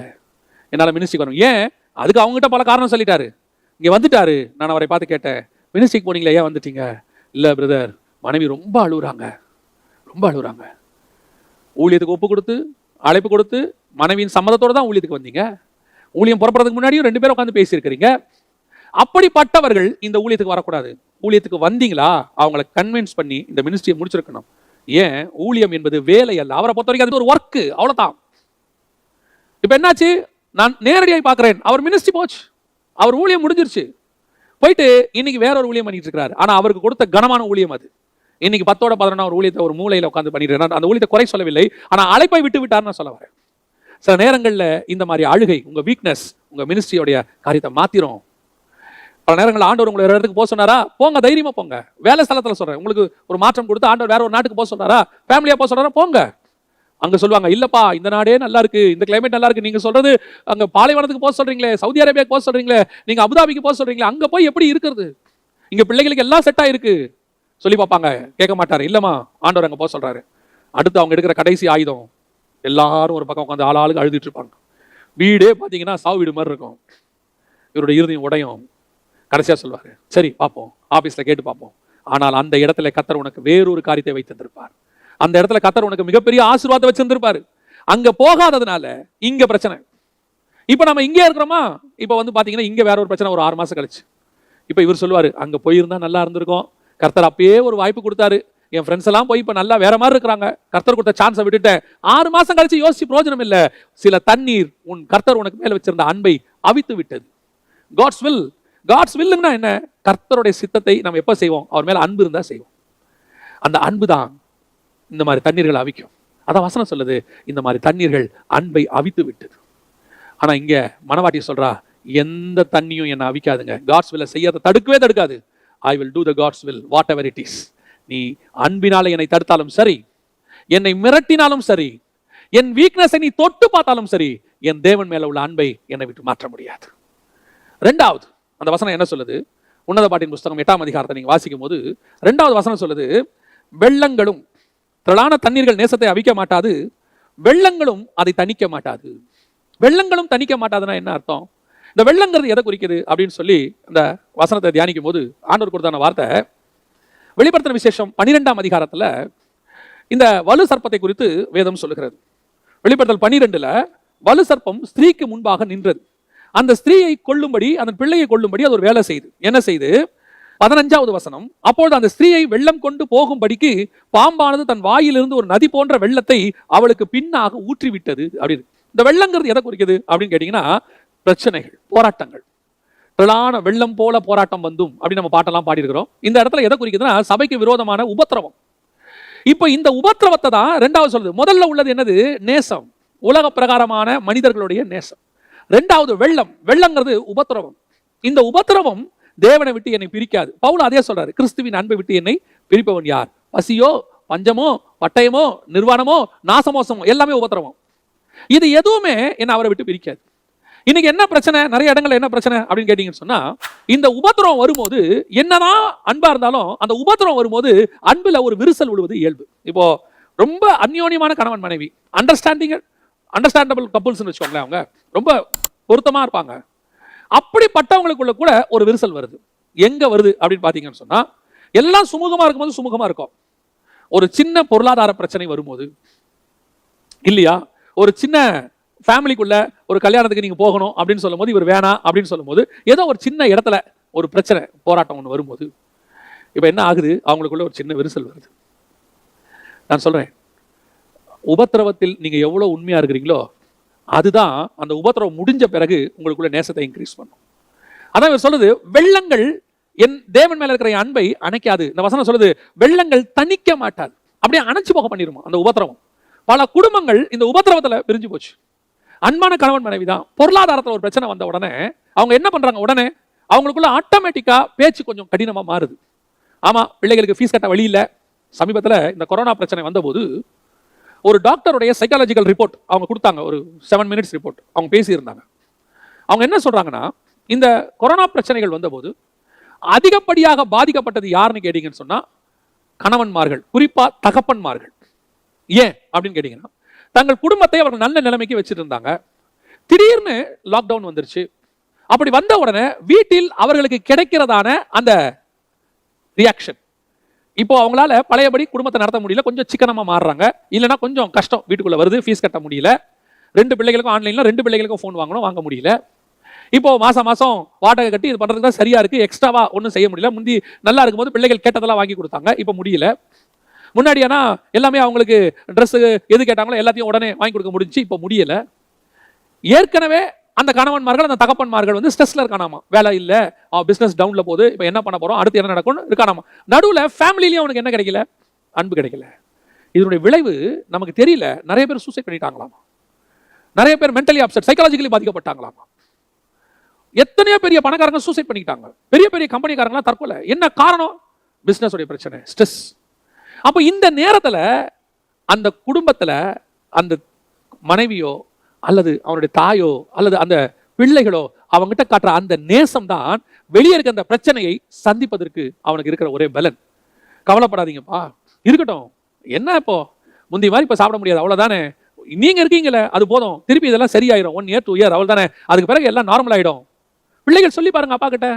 என்னால் மினிஸ்ட்ரிக்கு வரும். ஏன்? அதுக்கு அவங்ககிட்ட பல காரணம் சொல்லிட்டாரு. இங்கே வந்துட்டாரு. நான் அவரை பார்த்து கேட்டேன், மினிஸ்ட்ரிக்கு போனீங்களே, ஏன் வந்துட்டீங்க? இல்லை பிரதர், மனைவி ரொம்ப அழுகுறாங்க, ரொம்ப அழுகுறாங்க. ஊழியத்துக்கு ஒப்பு கொடுத்து அழைப்பு கொடுத்து மனைவியின் சம்மதத்தோடு தான் ஊழியத்துக்கு வந்தீங்க. ஊழியம் புறப்படுறதுக்கு முன்னாடியும் 2 பேரும் உட்காந்து பேசியிருக்கிறீங்க. அப்படிப்பட்டவர்கள் இந்த ஊழியத்துக்கு வரக்கூடாது. ஊழியத்துக்கு வந்தீங்களா, அவங்களை கன்வின்ஸ் பண்ணி இந்த மினிஸ்ட்ரியை முடிச்சிருக்கணும். ஏன்? ஊழியம் என்பது வேலை அல்ல. அவரை பொறுத்த வரைக்கும் அது ஒரு ஒர்க்கு, அவ்வளவுதான். இப்ப என்னாச்சு? நான் நேரடியாக பார்க்கிறேன், அவர் மினிஸ்ட்ரி போச்சு, அவர் ஊழியம் முடிஞ்சிருச்சு. போயிட்டு இன்னைக்கு வேற ஒரு ஊழியம் பண்ணிட்டு இருக்காரு. ஆனா அவருக்கு கொடுத்த கனமான ஊழியம் அது. இன்னைக்கு 10ஓட 11 ஊழியத்தை ஒரு மூலையில உட்காந்து பண்ணிட்டு, அந்த ஊழியத்தை குறை சொல்லவில்லை, ஆனா அழைப்பை விட்டு விட்டார்னு சொல்ல வரேன். சில நேரங்கள்ல இந்த மாதிரி அழுகை உங்க வீக்னஸ் உங்க மினிஸ்ட்ரியோடைய காரியத்தை மாத்திரும். பல நேரங்களில் ஆண்டவர் உங்களை வேற இடத்துக்கு போக சொன்னாரா, போங்க, தைரியமா போங்க. வேலை ஸ்தலத்துல சொல்றேன், உங்களுக்கு ஒரு மாற்றம் கொடுத்து ஆண்டவர் வேற ஒரு நாட்டுக்கு போக சொன்னாரா, ஃபேமிலியா போக சொன்னாரா, போங்க. அங்க சொல்லுவாங்க, இல்லப்பா இந்த நாடே நல்லா இருக்கு, இந்த கிளைமேட் நல்லா இருக்கு, நீங்க சொல்றது அங்க பாலைவனத்துக்கு போக சொல்றீங்களே, சவுதி அரேபியாவுக்கு போக சொல்றீங்களே, நீங்க அபுதாபிக்கு போக சொல்றீங்களே, அங்க போய் எப்படி இருக்கிறது? இங்க பிள்ளைகளுக்கு எல்லாம் செட் ஆயிருக்கு சொல்லி பார்ப்பாங்க. கேட்க மாட்டாரு, இல்லம்மா ஆண்டவர் அங்க போக சொல்றாரு. அடுத்து அவங்க எடுக்கிற கடைசி ஆயுதம், எல்லாரும் ஒரு பக்கம் உட்காந்து ஆளுக்கு அழுதுட்டு இருப்பாங்க. வீடே பார்த்தீங்கன்னா சாவு வீடு மாதிரி இருக்கும். இவருடைய இருதயம் உடையும். கடைசியா சொல்வாரு, சரி பார்ப்போம், ஆபீஸ்ல கேட்டு பார்ப்போம். ஆனால் அந்த இடத்துல கர்த்தர் உனக்கு வேறொரு காரியத்தை வைத்திருந்திருப்பார். அந்த இடத்துல கர்த்தர் உனக்கு மிகப்பெரிய ஆசீர்வாதத்தை வச்சிருந்திருப்பாரு. அங்க போகாததுனால இங்க பிரச்சனை. இப்ப நம்ம இங்கே இருக்கிறோமா, இப்ப வந்து பாத்தீங்கன்னா இங்க வேற ஒரு பிரச்சனை ஒரு 6 மாசம் கழிச்சு. இப்ப இவர் சொல்லுவாரு, அங்க போயிருந்தா நல்லா இருந்திருக்கும், கர்த்தர் அப்பயே ஒரு வாய்ப்பு கொடுத்தாரு, என் ஃப்ரெண்ட்ஸ் எல்லாம் போய் இப்ப நல்லா வேற மாதிரி இருக்கிறாங்க, கர்த்தர் கொடுத்த சான்ஸை விட்டுட்டேன். 6 மாசம் கழிச்சு யோசிச்சு பிரயோஜனம் இல்ல. சில தண்ணீர் உன் கர்த்தர் உனக்கு மேல வச்சிருந்த அன்பை அவித்து விட்டது. God's will. காட்ஸ் வில்லுன்னா என்ன? கர்த்தருடைய சித்தத்தை நம்ம எப்ப செய்வோம்? அவர் மேல அன்பு இருந்தா செய்வோம். அந்த அன்பு தான் இந்த மாதிரி தண்ணீர்கள் அவிக்கும். அதான் வசனம் சொல்லுது, இந்த மாதிரி தண்ணீர்கள் அன்பை அவித்து விட்டது. ஆனா இங்க மனவாட்டி சொல்றா, எந்த தண்ணியும் என்ன அவிக்காதுங்க, காட்ஸ் வில்லை செய்யாத தடுக்கவே தடுக்காது. I will do the God's will whatever it is. நீ அன்பினால என்னை தடுத்தாலும் சரி, என்னை மிரட்டினாலும் சரி, என் வீக்னஸை நீ தொட்டு பார்த்தாலும் சரி, என் தேவன் மேல உள்ள அன்பை என்னை விட்டு மாற்ற முடியாது. 2வது அந்த வசனம் என்ன சொல்லுது? உன்னத பாட்டின் புஸ்தகம் 8ஆம் அதிகாரத்தை நீங்க வாசிக்கும் போது 2வது வசனம் சொல்லுது, வெள்ளங்களும் திரளான தண்ணீர்கள் நேசத்தை அவிக்க மாட்டாது, வெள்ளங்களும் அதை தணிக்க மாட்டாது. வெள்ளங்களும் தணிக்க மாட்டாதுன்னா என்ன அர்த்தம்? இந்த வெள்ளங்கிறது எதை குறிக்குது அப்படின்னு சொல்லி இந்த வசனத்தை தியானிக்கும் போது ஆண்டவர் கொடுத்தான வார்த்தை, வெளிப்படுத்தின விசேஷம் 12ஆம் அதிகாரத்துல இந்த வலு சர்ப்பத்தை குறித்து வேதம் சொல்லுகிறது. வெளிப்படுத்தல் 12ல வலு சர்ப்பம் ஸ்திரீக்கு முன்பாக நின்றது. அந்த ஸ்திரீயை கொல்லும்படி, அந்த பிள்ளையை கொல்லும்படி அது ஒரு வேலை செய்து. என்ன செய்து? 15வது வசனம், அப்பொழுது அந்த ஸ்திரீயை வெள்ளம் கொண்டு போகும்படிக்கு பாம்பானது தன் வாயிலிருந்து ஒரு நதி போன்ற வெள்ளத்தை அவளுக்கு பின்னாக ஊற்றிவிட்டது அப்படின்னு. இந்த வெள்ளங்கிறது எதை குறிக்குது அப்படின்னு கேட்டீங்கன்னா, பிரச்சனைகள், போராட்டங்கள். திரளான வெள்ளம் போல போராட்டம் வந்தும் அப்படின்னு நம்ம பாட்டெல்லாம் பாடி இருக்கிறோம். இந்த இடத்துல எதை குறிக்குதுன்னா, சபைக்கு விரோதமான உபத்திரவம். இப்ப இந்த உபத்திரவத்தை தான் 2வது சொல்லுது. முதல்ல உள்ளது என்னது? நேசம், உலக பிரகாரமான மனிதர்களுடைய நேசம். 2வது வெள்ளம். வெள்ளங்கிறது உபத்திரவம். இந்த உபத்திரவம் தேவனை விட்டு என்னை பிரிக்காது. பவுல் அதே சொல்றாரு, கிறிஸ்துவின் அன்பை விட்டு என்னை பிரிப்பவன் யார்? பசியோ, பஞ்சமோ, பட்டயமோ, நிர்வாணமோ, நாசமோசமோ, எல்லாமே உபத்திரவம். இது எதுவுமே என்ன அவரை விட்டு பிரிக்காது. இன்னைக்கு என்ன பிரச்சனை? நிறைய இடங்கள்ல என்ன பிரச்சனை அப்படின்னு கேட்டீங்கன்னு சொன்னா, இந்த உபத்திரவம் வரும்போது என்னதான் அன்பா இருந்தாலும் அந்த உபத்திரவம் வரும்போது அன்புல ஒரு விரிசல் விடுவது இயல்பு. இப்போ ரொம்ப அந்யோன்யமான கணவன் மனைவி, அண்டர்ஸ்டாண்டபிள் கப்புள்ஸ்னு வச்சுக்கோங்களேன், அவங்க ரொம்ப பொருத்தமா இருப்பாங்க. அப்படிப்பட்டவங்களுக்குள்ள கூட ஒரு விரிசல் வருது. எங்க வருது அப்படின்னு பாத்தீங்கன்னு சொன்னா, எல்லாம் சுமூகமா இருக்கும்போது சுமூகமா இருக்கும். ஒரு சின்ன பொருளாதார பிரச்சனை வரும்போது, இல்லையா, ஒரு சின்ன ஃபேமிலிக்குள்ள ஒரு கல்யாணத்துக்கு நீங்க போகணும் அப்படின்னு சொல்லும் போது இவர் வேணாம் அப்படின்னு சொல்லும் போது, ஏதோ ஒரு சின்ன இடத்துல ஒரு பிரச்சனை, போராட்டம் ஒன்று வரும்போது இப்ப என்ன ஆகுது? அவங்களுக்குள்ள ஒரு சின்ன விரிசல் வருது. நான் சொல்றேன், உபத்திரவத்தில் நீங்க எவ்வளவு உண்மையா இருக்கிறீங்களோ அதுதான் அந்த உபத்திரவம் முடிஞ்ச பிறகு உங்களுக்குள்ள நேசத்தை இன்க்ரீஸ் பண்ணும். அதான் இவர் சொல்லுது, வெள்ளங்கள் என் தேவன் மேல இருக்கிற அன்பை அணைக்காது. இந்த வசனம் சொல்லுது, வெள்ளங்கள் தணிக்க மாட்டாது, அப்படியே அணைச்சு போக பண்ணிருமா அந்த உபத்திரவம். பல குடும்பங்கள் இந்த உபத்திரவத்துல பிரிஞ்சு போச்சு. அன்பான கணவன் மனைவி தான், பொருளாதாரத்துல ஒரு பிரச்சனை வந்த உடனே அவங்க என்ன பண்றாங்க, உடனே அவங்களுக்குள்ள ஆட்டோமேட்டிக்கா பேச்சு கொஞ்சம் கடினமா மாறுது. ஆமா, பிள்ளைகளுக்கு ஃபீஸ் கட்ட வழி இல்ல. சமீபத்துல இந்த கொரோனா பிரச்சனை வந்தபோது ஒரு டாக்டருடைய சைக்காலஜிக்கல் ரிப்போர்ட் அவங்க கொடுத்தாங்க, ஒரு 7 மினிட்ஸ் ரிப்போர்ட் அவங்க பேசியிருந்தாங்க. அவங்க என்ன சொல்றாங்கன்னா, இந்த கொரோனா பிரச்சனைகள் வந்தபோது அதிகப்படியாக பாதிக்கப்பட்டது யாருன்னு கேட்டீங்கன்னு சொன்னா கணவன்மார்கள், குறிப்பா தகப்பன்மார்கள். ஏன் அப்படின்னு கேட்டீங்கன்னா, தங்கள் குடும்பத்தை அவர்கள் நல்ல நிலைமைக்கு வச்சுட்டு இருந்தாங்க. திடீர்னு லாக்டவுன் வந்துருச்சு. அப்படி வந்த உடனே வீட்டில் அவர்களுக்கு கிடைக்கிறதான அந்த ரியாக்ஷன், இப்போ அவங்களால பழையபடி குடும்பத்தை நடத்த முடியல, கொஞ்சம் சிக்கனமா மாறுறாங்க. இல்லைன்னா கொஞ்சம் கஷ்டம் வீட்டுக்குள்ள வருது, ஃபீஸ் கட்ட முடியல. 2 பிள்ளைகளுக்கும் ஆன்லைன்ல 2 பிள்ளைகளுக்கும் ஃபோன் வாங்கணும், வாங்க முடியல. இப்போ மாசம் வாடகை கட்டி இது பண்றதுக்கு தான் சரியா இருக்கு, எக்ஸ்ட்ராவா ஒன்றும் செய்ய முடியல. முந்தி நல்லா இருக்கும்போது பிள்ளைகள் கேட்டதெல்லாம் வாங்கி கொடுத்தாங்க, இப்போ முடியல. முன்னாடியானா எல்லாமே அவங்களுக்கு ட்ரெஸ் எது கேட்டாங்களோ எல்லாத்தையும் உடனே வாங்கி கொடுக்க முடிஞ்சு, இப்போ முடியல. ஏற்கனவே அந்த கணவன்மார்கள், அந்த தகப்பன்மார்கள் வந்து ஸ்ட்ரெஸ்ல இருக்கானாமா, வேலை இல்ல, பிசினஸ் டவுன்ல போகுது, இப்போ என்ன பண்ண போறோம், அடுத்து என்ன நடக்கும்னு இருக்கானாமா. நடுவுல ஃபேமிலிலயும் அவனுக்கு என்ன கிடைக்கல, அன்பு கிடைக்கல. இதனுடைய விளைவு நமக்கு தெரியல. நிறைய பேர் சூசைட் பண்ணிட்டாங்களாமா, நிறைய பேர் மென்டலி அப்செட், சைக்காலஜிக்கலி பாதிக்கப்பட்டாங்களாமா. எத்தனையோ பெரிய பணக்காரங்க சூசைட் பண்ணிட்டாங்க, பெரிய பெரிய கம்பெனிக்காரங்களாம் தற்கொலை. என்ன காரணம்? பிசினஸ் உடைய பிரச்சனை, ஸ்ட்ரெஸ். அப்போ இந்த நேரத்துல அந்த குடும்பத்துல அந்த மனைவியோ அல்லது அவனுடைய தாயோ அல்லது அந்த பிள்ளைகளோ அவங்ககிட்ட காட்டுற அந்த நேசம் தான் வெளியே இருக்க அந்த பிரச்சனையை சந்திப்பதற்கு அவனுக்கு இருக்கிற ஒரே பலன். கவலைப்படாதீங்கப்பா, இருக்கட்டும், என்ன இப்போ முந்தி மாதிரி இப்போ சாப்பிட முடியாது, அவ்வளவுதானே, நீங்க இருக்கீங்களே அது போதும், திருப்பி இதெல்லாம் சரியாயிரும், 1 இயர் 2 இயர் அவ்வளவு தானே, அதுக்கு பிறகு எல்லாம் நார்மல் ஆயிடும். பிள்ளைகள் சொல்லி பாருங்க அப்பா கிட்ட,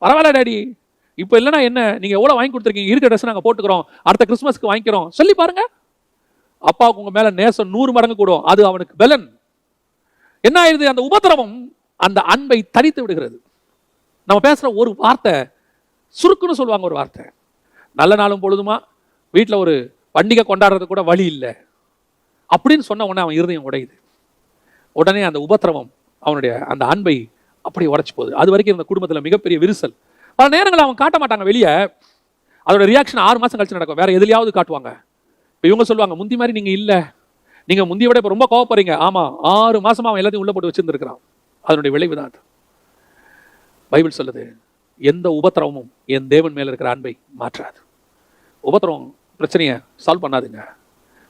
பரவாயில்ல டாடி, இப்போ இல்லைன்னா என்ன, நீங்க எவ்வளவு வாங்கி கொடுத்துருக்கீங்க, இருக்கிற ட்ரெஸ் நாங்க போட்டுக்கிறோம், அடுத்த கிறிஸ்துமஸ்க்கு வாங்கிக்கிறோம், சொல்லி பாருங்க. அப்பாவுக்கு உங்க மேல நேசம் 100 மடங்கு கூடும், அது அவனுக்கு பலன். என்ன ஆயிருது, அந்த உபத்திரவம் அந்த அன்பை தரித்து விடுகிறது. நம்ம பேசுற ஒரு வார்த்தை, சுருக்குன்னு சொல்லுவாங்க ஒரு வார்த்தை, நல்ல நாளும் பொழுதுமா வீட்டில் ஒரு பண்டிகை கொண்டாடுறது கூட வழி இல்லை அப்படின்னு சொன்ன உடனே அவன் இருதயம் உடையுது. உடனே அந்த உபத்திரவம் அவனுடைய அந்த அன்பை அப்படி உடைச்சு போகுது. அது வரைக்கும் இந்த குடும்பத்தில் மிகப்பெரிய விரிசல். பல நேரங்கள் அவன் காட்ட மாட்டாங்க வெளியே, அதோட ரியாக்ஷன் 6 மாசம் கழிச்சு நடக்கும், வேற எதுலையாவது காட்டுவாங்க. இப்போ இவங்க சொல்லுவாங்க, முந்தி மாதிரி நீங்க இல்ல, நீங்க முந்திய விட இப்போ ரொம்ப கோவப்படுறீங்க. ஆமா, 6 மாசமா அவன் எல்லாத்தையும் உள்ள போட்டு வச்சிருந்துருக்கிறான். அதனுடைய விளைவு தான் அது. பைபிள் சொல்லுது, எந்த உபத்திரவமும் என் தேவன் மேல இருக்கிற அன்பை மாற்றாது. உபத்திரவம் பிரச்சனையை சால்வ் பண்ணாதுங்க.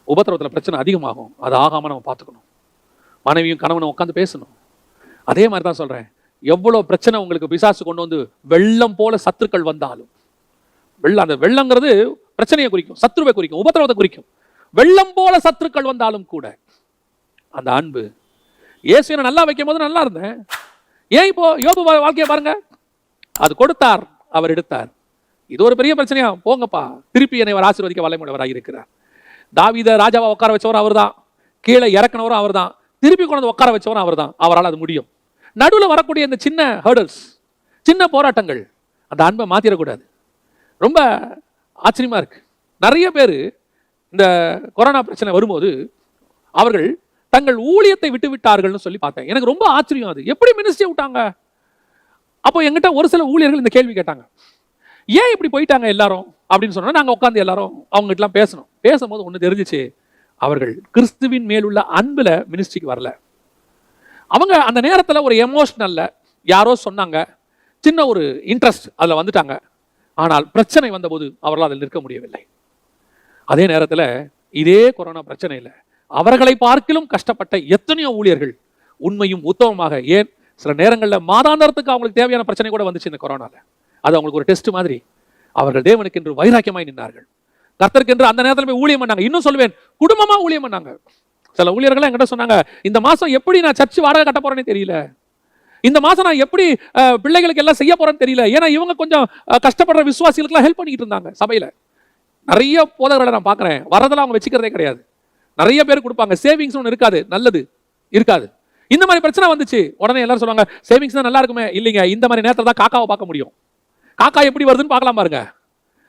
உபத்திரவத்தில் பிரச்சனை அதிகமாகும், அது ஆகாம நம்ம பார்த்துக்கணும். மனைவியும் கணவனும் உட்காந்து பேசணும். அதே மாதிரி தான் சொல்றேன், எவ்வளவு பிரச்சனை உங்களுக்கு பிசாசு கொண்டு வந்து வெள்ளம் போல சத்துருக்கள் வந்தாலும், அந்த வெள்ளங்கிறது பிரச்சனையை குறிக்கும், சத்துருவை குறிக்கும், உபத்திரவத்தை குறிக்கும். வெள்ளம் போல சத்துருக்கள் வந்தாலும் கூட அந்த அன்பு, இயேசுவை நல்லா வைக்கும் போது நல்லா இருந்தேன், ஏன் இப்போ யோபு வாழ்க்கையை பாருங்க, அது கொடுத்தார் அவர் எடுத்தார், இது ஒரு பெரிய பிரச்சனையா, போங்கப்பா, திருப்பி என்னை அவர் ஆசீர்வதிக்க வல்லமையுள்ளவராக இருக்கிறார். தாவீதை ராஜாவா உட்கார வச்சவரும் அவர் தான், கீழே இறக்குனவரும் அவர் தான், திருப்பி கொண்டு உட்கார வச்சவரும் அவர் தான். அவரால் அது முடியும். நடுவில் வரக்கூடிய இந்த சின்ன ஹர்டல்ஸ், சின்ன போராட்டங்கள் அந்த அன்பை மாத்திரக்கூடாது. ரொம்ப ஆச்சரியமா இருக்கு, நிறைய பேர் இந்த கொரோனா பிரச்சனை வரும்போது அவர்கள் தங்கள் ஊழியத்தை விட்டு விட்டார்கள்னு சொல்லி பார்த்தேன். எனக்கு ரொம்ப ஆச்சரியம், அது எப்படி மினிஸ்ட்ரி விட்டாங்க? அப்போ எங்கிட்ட ஒரு சில ஊழியர்கள் இந்த கேள்வி கேட்டாங்க, ஏன் இப்படி போயிட்டாங்க எல்லாரும் அப்படின்னு சொன்னா, நாங்கள் உட்காந்து எல்லாரும் அவங்ககிட்டலாம் பேசணும். பேசும்போது ஒன்று தெரிஞ்சிச்சு, அவர்கள் கிறிஸ்துவின் மேலுள்ள அன்புல மினிஸ்ட்ரிக்கு வரல. அவங்க அந்த நேரத்தில் ஒரு எமோஷனல்ல யாரோ சொன்னாங்க, சின்ன ஒரு இன்ட்ரெஸ்ட் அதில் வந்துட்டாங்க. ஆனால் பிரச்சனை வந்தபோது அவர்களால் அதில் நிற்க முடியவில்லை. அதே நேரத்தில் இதே கொரோனா பிரச்சனையில் அவர்களை பார்க்கிலும் கஷ்டப்பட்ட எத்தனையோ ஊழியர்கள் உண்மையும் உத்தமமாக, ஏன் சில நேரங்களில் மாதாந்தரத்துக்கு அவங்களுக்கு தேவையான பிரச்சனை கூட வந்துச்சு இந்த கொரோனால. அது அவங்களுக்கு ஒரு டெஸ்ட் மாதிரி. அவர்கள் தேவனுக்கு என்று வைராக்கியமாய் நின்றார்கள், கர்த்தருக்கு என்று அந்த நேரத்தில் போய் ஊழியம் பண்ணாங்க. இன்னும் சொல்லுவேன், குடும்பமா ஊழியம் பண்ணாங்க. சில ஊழியர்கள் என்கிட்ட சொன்னாங்க, இந்த மாசம் எப்படி நான் சர்ச் வாடகை கட்ட போறேன்னு தெரியல, இந்த மாசம் நான் எப்படி பிள்ளைகளுக்கு எல்லாம் செய்ய போறேன்னு தெரியல. ஏன்னா இவங்க கொஞ்சம் கஷ்டப்படுற விசுவாசிகளுக்கு ஹெல்ப் பண்ணிக்கிட்டு இருந்தாங்க. சபையில நிறைய போதகர்களை நான் பார்க்கிறேன், வரதெல்லாம் அவங்க வச்சுக்கிறதே கிடையாது. நிறைய பேர் கொடுப்பாங்க, சேவிங்ஸ் ஒன்று இருக்காது, நல்லது இருக்காது. இந்த மாதிரி பிரச்சனை வந்துச்சு, உடனே எல்லாரும் சொல்லுவாங்க, சேவிங்ஸ் தான் நல்லா இருக்குமே. இல்லைங்க, இந்த மாதிரி நேரத்தில் தான் காக்காவை பார்க்க முடியும், காக்கா எப்படி வருதுன்னு பார்க்கலாம் பாருங்க.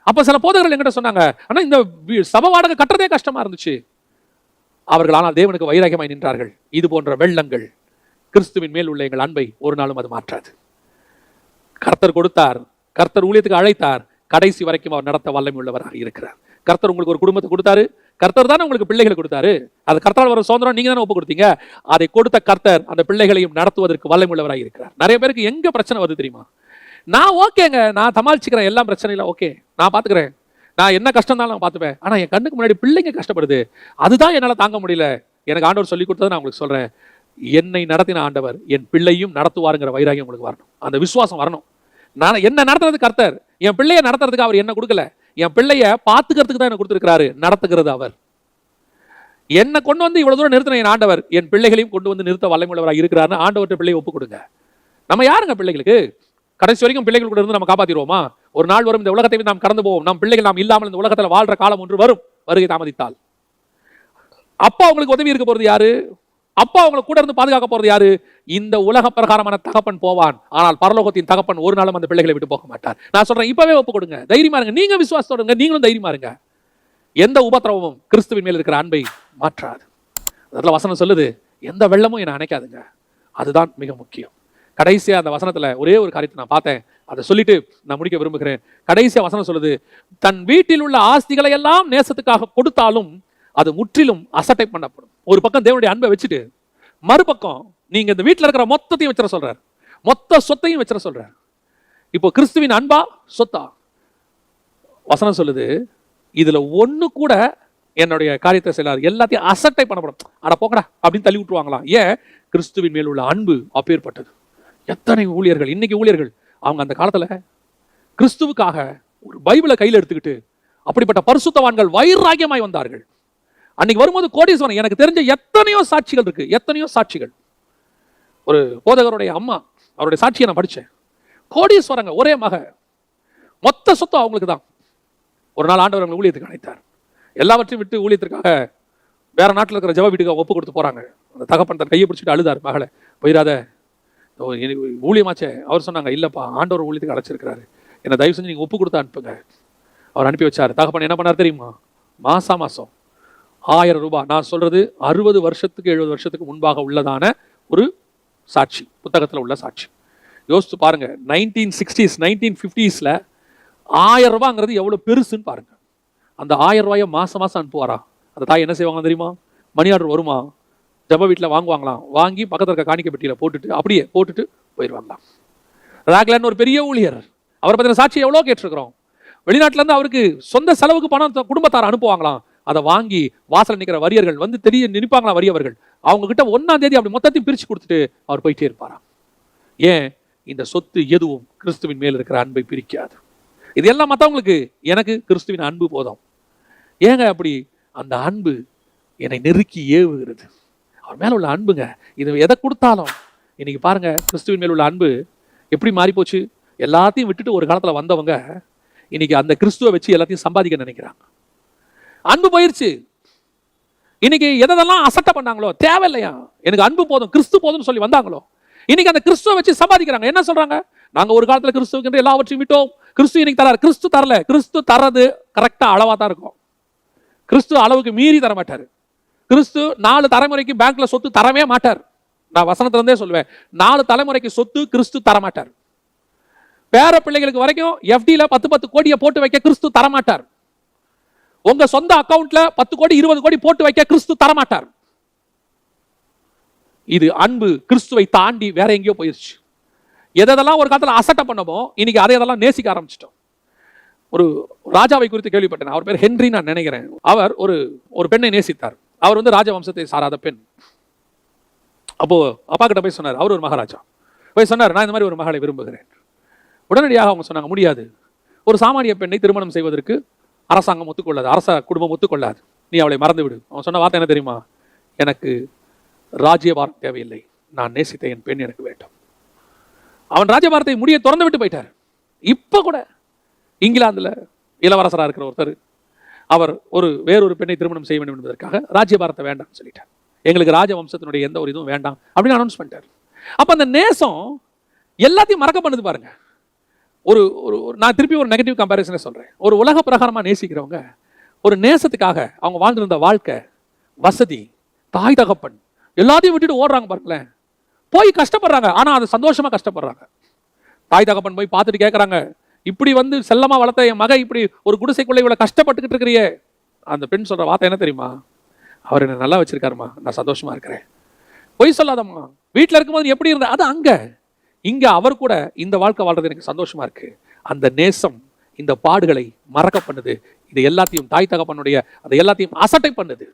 அப்ப சில போதகர்கள் என்கிட்ட சொன்னாங்க, ஆனா இந்த சபை வாடகை கட்டுறதே கஷ்டமா இருந்துச்சு. அவர்கள் ஆனால் தேவனுக்கு வைராக்கியமாய் நின்றார்கள். இது போன்ற வெள்ளங்கள் கிறிஸ்துவின் மேல் உள்ள எங்கள் அன்பை ஒரு நாளும் அது மாற்றாது. கர்த்தர் கொடுத்தார், கர்த்தர் ஊழியத்துக்கு அழைத்தார், கடைசி வரைக்கும் அவர் நடத்த வல்லமை உள்ளவராக இருக்கிறார். கர்த்தர் உங்களுக்கு ஒரு குடும்பத்தை கொடுத்தாரு, கர்த்தர் தானே உங்களுக்கு பிள்ளைகளை கொடுத்தாரு. அது கர்த்தரால் வர சுதந்திரம் நீங்க தானே ஒப்பு கொடுத்தீங்க. அதை கொடுத்த கர்த்தர் அந்த பிள்ளைகளையும் நடத்துவதற்கு வல்லமையுள்ளவராக இருக்கிறார். நிறைய பேருக்கு எங்க பிரச்சனை வருது தெரியுமா? நான் ஓகேங்க, நான் சமாளிச்சுக்கிறேன், எல்லாம் பிரச்சனை இல்லை, ஓகே நான் பாத்துக்கிறேன், நான் என்ன கஷ்டம் தான் நான் பார்த்துப்பேன். ஆனா என் கண்ணுக்கு முன்னாடி பிள்ளைங்க கஷ்டப்படுது, அதுதான் என்னால தாங்க முடியல. எனக்கு ஆண்டவர் சொல்லி கொடுத்ததை நான் உங்களுக்கு சொல்றேன். என்னை நடத்தின ஆண்டவர் என் பிள்ளையும் நடத்துவாருங்கிற வைராகியம் உங்களுக்கு வரணும். அந்த விசுவாசம் வரணும். நான் என்ன நடத்துறது கர்த்தர், என் பிள்ளைய நடத்துறதுக்கு அவர் என்ன கொடுக்கல, என் பிள்ளைய பாத்துக்கிறதுக்கு தான் என்ன கொடுத்திருக்கிறாரு. நடத்துகிறது அவர். என்னை கொண்டு வந்து இவ்வளவு தூரம் நிறுத்தின என் ஆண்டவர் என் பிள்ளைகளையும் கொண்டு வந்து நிறுத்த வல்லமையுள்ளவராக இருக்கிறாருன்னு ஆண்டவர்கிட்ட பிள்ளையை ஒப்பு கொடுங்க. நம்ம யாருங்க பிள்ளைகளுக்கு? கடைசி வரைக்கும் பிள்ளைகள் கூட இருந்து நம்ம காப்பாத்திடுவோமா? ஒரு நாள் வரும், இந்த உலகத்தை நாம் கடந்து போவோம். நம் பிள்ளைகள் நாம் இல்லாமல் இந்த உலகத்தில் வாழ்ற காலம் ஒன்று வரும், வருகை தாமதித்தால். அப்பா உங்களுக்கு உதவி இருக்க போறது யாரு? அப்பா உங்களுக்கு கூட இருந்து பாதுகாக்க போறது யாரு? இந்த உலக பிரகாரமான தகப்பன் போவான், ஆனால் பரலோகத்தின் தகப்பன் ஒரு நாளும் அந்த பிள்ளைகளை விட்டு போக மாட்டார். நான் சொல்றேன், இப்பவே ஒப்பு கொடுங்க, தைரியமா இருங்க. நீங்க விசுவாசத்தோடுங்க, நீங்களும் தைரியமா இருங்க. எந்த உபத்திரவமும் கிறிஸ்துவின் மேல் இருக்கிற அன்பை மாற்றாது. அதுல வசனம் சொல்லுது, எந்த வெள்ளமும் என்னை அணைக்காதுங்க. அதுதான் மிக முக்கியம். கடைசியா அந்த வசனத்துல ஒரே ஒரு காரியத்தை நான் பார்த்தேன், அதை சொல்லிட்டு நான் முடிக்க விரும்புகிறேன். கடைசியா வசனம் சொல்லுது, தன் வீட்டில் உள்ள ஆஸ்திகளை எல்லாம் நேசத்துக்காக கொடுத்தாலும் அது முற்றிலும் அசட்டை பண்ணப்படும். ஒரு பக்கம் தேவனுடைய அன்பை வச்சுட்டு மறுபக்கம் நீங்க இந்த வீட்டில் இருக்கிற மொத்தத்தையும் வச்சிட சொல்றார், மொத்த சொத்தையும் வச்சிட சொல்றார். இப்போ கிறிஸ்துவின் அன்பா சொத்தா? வசனம் சொல்லுது, இதுல ஒண்ணு கூட என்னுடைய காரியத்தை செய்யலாது, எல்லாத்தையும் அசட்டை பண்ணப்படும். அட போக்கடா அப்படின்னு தள்ளி விட்டுருவாங்களாம். ஏன்? கிறிஸ்துவின் மேல் உள்ள அன்பு அப்பேற்பட்டது. எத்தனை ஊழியர்கள், இன்னைக்கு ஊழியர்கள், அவங்க அந்த காலத்துல கிறிஸ்துவுக்காக ஒரு பைபிளை கையில் எடுத்துக்கிட்டு அப்படிப்பட்ட பரிசுத்தவான்கள் வைராகியமாய் வந்தார்கள். அன்னைக்கு வரும்போது கோடீஸ்வரன், எனக்கு தெரிஞ்ச எத்தனையோ சாட்சிகள் இருக்கு, எத்தனையோ சாட்சிகள். ஒரு போதகருடைய அம்மா, அவருடைய சாட்சியை நான் படிச்சேன். கோடீஸ்வரங்க, ஒரே மக, மொத்த சொத்து அவங்களுக்கு தான். ஒரு நாள் ஆண்டவர் அவங்களை ஊழியத்துக்கு அழைத்தார். எல்லாவற்றையும் விட்டு ஊழியத்திற்காக வேற நாட்டில் இருக்கிற ஜெப வீட்டுக்கு ஒப்பு கொடுத்து போறாங்க. அந்த தகப்பன் தன் கையை பிடிச்சிட்டு அழுதார், மகளை போயிடாத, ஊழியமாச்சே. அவர் சொன்னாங்க, இல்லப்பா ஆண்டவர் ஊழியத்துக்கு அழைச்சிருக்கிறாரு, என்னை தயவு செஞ்சு நீங்க ஒப்பு கொடுத்து அனுப்புங்க. அவர் அனுப்பி வச்சார். தகப்பன் என்ன பண்ணார் தெரியுமா? மாசம் 1000 ரூபாய். நான் சொல்றது 60 வருஷத்துக்கு 70 வருஷத்துக்கு முன்பாக உள்ளதான ஒரு சாட்சி, புத்தகத்தில் உள்ள சாட்சி. யோசித்து பாருங்க, 1960s 1950ஸ்ல 1000 ரூபாங்கிறது எவ்வளவு பெருசுன்னு பாருங்க. அந்த 1000 ரூபாயை மாசம் அனுப்புவாரா? அந்த தாய் என்ன செய்வாங்க தெரியுமா? மணி ஆர்டர் வருமா, ஜப வீட்டில் வாங்குவாங்களாம், வாங்கி பக்கத்தில் இருக்க காணிக்கை பெட்டியில போட்டுட்டு அப்படியே போட்டுட்டு போயிடுவாங்களாம். ராக்லன்னு ஒரு பெரிய ஊழியர், அவரை பத்தின சாட்சி எவ்வளோ கேட்டிருக்கிறோம். வெளிநாட்டுல இருந்து அவருக்கு சொந்த செலவுக்கு பணம் குடும்பத்தார் அனுப்புவாங்களாம். அதை வாங்கி வாசல் நிற்கிற வரியர்கள் வந்து தெரிய நினைப்பாங்களாம். வரியவர்கள் அவங்க கிட்ட 1ஆம் தேதி அப்படி மொத்தத்தையும் பிரிச்சு கொடுத்துட்டு அவர் போயிட்டே இருப்பாராம். ஏன்? இந்த சொத்து எதுவும் கிறிஸ்துவின் மேல் இருக்கிற அன்பை பிரிக்காது. இது எல்லாம் மற்றவங்களுக்கு, எனக்கு கிறிஸ்துவின் அன்பு போதும். ஏங்க அப்படி? அந்த அன்பு என்னை நெருக்கி ஏவுகிறது. அவர் மேல உள்ள அன்புங்க. இது எதை கொடுத்தாலும், இன்னைக்கு பாருங்க கிறிஸ்துவின் மேல் உள்ள அன்பு எப்படி மாறி போச்சு. எல்லாத்தையும் விட்டுட்டு ஒரு காலத்துல வந்தவங்க இன்னைக்கு அந்த கிறிஸ்துவை வச்சு எல்லாத்தையும் சம்பாதிக்க நினைக்கிறாங்க. அன்பு போயிருச்சு. இன்னைக்கு எதெல்லாம் அசட்டை பண்ணாங்களோ, தேவையில்லையா, எனக்கு அன்பு போதும், கிறிஸ்து போதும்னு சொல்லி வந்தாங்களோ, இன்னைக்கு அந்த கிறிஸ்துவை வச்சு சம்பாதிக்கிறாங்க. என்ன சொல்றாங்க? நாங்க ஒரு காலத்துல கிறிஸ்துவுக்கு எல்லாவற்றையும் விட்டோம், கிறிஸ்து இன்னைக்கு தராரு. கிறிஸ்து தரல. கிறிஸ்து தரது கரெக்டா அளவா தான் இருக்கும். கிறிஸ்து அளவுக்கு மீறி தர மாட்டாரு. கிறிஸ்து 4 தலைமுறைக்கு பேங்க்ல சொத்து தரவே மாட்டார். நான் வசனத்துல இருந்தே சொல்லுவேன், 4 தலைமுறைக்கு சொத்து கிறிஸ்து தர மாட்டார். பேர பிள்ளைகளுக்கு வரைக்கும் எஃப்டில 10 கோடியை போட்டு வைக்க கிறிஸ்து தரமாட்டார். உங்க சொந்த அக்கவுண்ட்ல 10 கோடி 20 கோடி போட்டு வைக்க கிறிஸ்து தரமாட்டார். இது அன்பு கிறிஸ்துவை தாண்டி வேற எங்கேயோ போயிருச்சு. எதெல்லாம் ஒரு காலத்துல அசட்டை பண்ணமோ, இன்னைக்கு அதையெல்லாம் நேசிக்க ஆரம்பிச்சிட்டோம். ஒரு ராஜாவை குறித்து கேள்விப்பட்டேன். அவர் பேர் ஹென்றி நான் நினைக்கிறேன். அவர் ஒரு பெண்ணை நேசித்தார். அவர் வந்து ராஜவம்சத்தை சாராத பெண். அப்போ அப்பா கிட்ட போய் சொன்னார், அவர் ஒரு மகாராஜா போய் சொன்னார், நான் இந்த மாதிரி ஒரு மகளை விரும்புகிறேன். உடனடியாக அவங்க சொன்னாங்க, முடியாது, ஒரு சாமானிய பெண்ணை திருமணம் செய்வதற்கு அரசாங்கம் ஒத்துக்கொள்ளாது, அரச குடும்பம் ஒத்துக்கொள்ளாது, நீ அவளை மறந்து விடு. அவன் சொன்ன வார்த்தை என்ன தெரியுமா? எனக்கு ராஜ்யபாரம் தேவையில்லை, நான் நேசித்த என் பெண் எனக்கு வேண்டும். அவன் ராஜ்யபாரத்தை முடிய திறந்து விட்டு போயிட்டார். இப்ப கூட இங்கிலாந்துல இளவரசராக இருக்கிற ஒருத்தர், அவர் வேறொரு பெண்ணை திருமணம் செய்ய வேண்டும் என்பதற்காக ராஜ்யபாரத்தை வேண்டாம்னு சொல்லிட்டார். எங்களுக்கு ராஜவம்சத்தினுடைய எந்த ஒரு இதுவும் வேண்டாம் அப்படின்னு அனௌன்ஸ் பண்ணிட்டார். அப்ப அந்த நேசம் எல்லாத்தையும் மறக்க பண்ணுது பாருங்க. நான் திருப்பி ஒரு நெகட்டிவ் கம்பேரிசனை சொல்றேன். ஒரு உலக பிரகாரமா நேசிக்கிறவங்க ஒரு நேசத்துக்காக அவங்க வாழ்ந்திருந்த வாழ்க்கை, வசதி, தாய் தகப்பன் எல்லாத்தையும் விட்டுட்டு ஓடுறாங்க பாருங்களேன். போய் கஷ்டப்படுறாங்க, ஆனா அது சந்தோஷமா கஷ்டப்படுறாங்க. தாய் தகப்பன் போய் பார்த்துட்டு கேட்கறாங்க, இப்படி வந்து செல்லமா வளர்த்த என் மக இப்படி ஒரு குடிசைக்குள்ள இவ்வளவு கஷ்டப்பட்டுக்கிட்டு இருக்கிறியே, அந்த பெண் சொல்ற வார்த்தை என்ன தெரியுமா? அவர் என்ன நல்லா வச்சிருக்காருமா, நான் சந்தோஷமா இருக்கிறேன். பொய் சொல்லாதம்மா, வீட்டில் இருக்கும்போது எப்படி இருந்த அது அங்க. இங்க அவர் கூட இந்த வாழ்க்கை வாழ்றது எனக்கு சந்தோஷமா இருக்கு. அந்த நேசம் இந்த பாடுகளை மறக்க பண்ணுது. இது எல்லாத்தையும் தாய் தகப்பனுடைய அதை எல்லாத்தையும் அசட்டை பண்ணுது.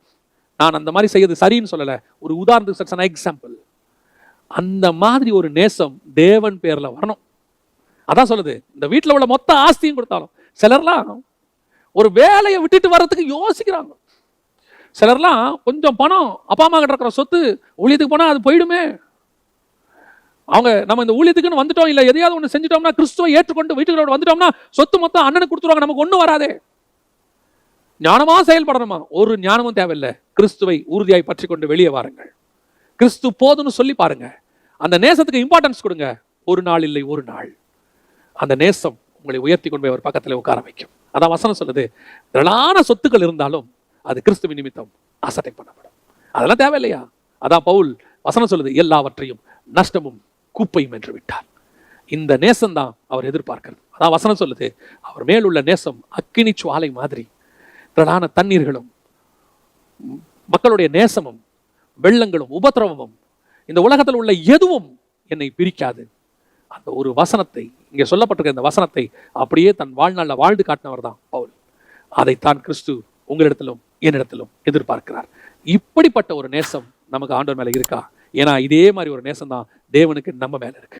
நான் அந்த மாதிரி செய்யறது சரின்னு சொல்லல, ஒரு உதாரணத்துக்கு எக்ஸாம்பிள். அந்த மாதிரி ஒரு நேசம் தேவன் பேர்ல வரணும். அதான் சொல்லுது, இந்த வீட்டில் உள்ள மொத்த ஆஸ்தியும் கொடுத்தாலும் சிலர்லாம் ஒரு வேலையை விட்டுட்டு வர்றதுக்கு யோசிக்கிறாங்க. சிலர்லாம் கொஞ்சம் பணம் அப்பா அம்மா கிட்ட இருக்கிற சொத்து ஊழியத்துக்கு போனா அது போயிடுமே. அவங்க நம்ம இந்த ஊழியத்துக்குன்னு வந்துட்டோம், இல்ல எதையாவது ஒன்று செஞ்சுட்டோம்னா, கிறிஸ்துவை ஏற்றுக்கொண்டு வீட்டுகளோட வந்துட்டோம்னா சொத்து மொத்தம் அண்ணனுக்கு கொடுத்துருவாங்க, நமக்கு ஒன்றும் வராதே. ஞானமா செயல்படணுமா? ஒரு ஞானமும் தேவையில்லை. கிறிஸ்துவை உறுதியாய் பற்றி கொண்டு வெளியே வாருங்கள். கிறிஸ்து போதுன்னு சொல்லி பாருங்க. அந்த நேசத்துக்கு இம்பார்ட்டன்ஸ் கொடுங்க. ஒரு நாள் இல்லை ஒரு நாள் அந்த நேசம் உங்களை உயர்த்தி கொண்டு போய் அவர் பக்கத்தில் உட்கார வைக்கும். அதான் வசனம் சொல்லுது, திரளான சொத்துக்கள் இருந்தாலும் அது கிறிஸ்துவின் நிமித்தம் அசட்டை பண்ணப்படும். அதெல்லாம் தேவையில்லையா? அதான் பவுல் வசனம் சொல்லுது, எல்லாவற்றையும் நஷ்டமும் குப்பையும் என்று விட்டார். இந்த நேசம் தான் அவர் எதிர்பார்க்கிறது. அதான் வசனம் சொல்லுது, அவர் மேலுள்ள நேசம் அக்கினி சுவாலை மாதிரி. திரளான தண்ணீர்களும் மக்களுடைய நேசமும் வெள்ளங்களும் உபத்திரவமும் இந்த உலகத்தில் உள்ள எதுவும் என்னை பிரிக்காது. அந்த ஒரு வசனத்தை, இங்கே சொல்லப்பட்டிருக்க இந்த வசனத்தை அப்படியே தன் வாழ்நாளில் வாழ்ந்து காட்டினவர் தான் பவுல். அதைத்தான் கிறிஸ்து உங்களிடத்திலும் என்னிடத்திலும் எதிர்பார்க்கிறார். இப்படிப்பட்ட ஒரு நேசம் நமக்கு ஆண்டவர் மேல இருக்கா? ஏன்னா இதே மாதிரி ஒரு நேசம் தான் தேவனுக்கு நம்ம மேல இருக்கு.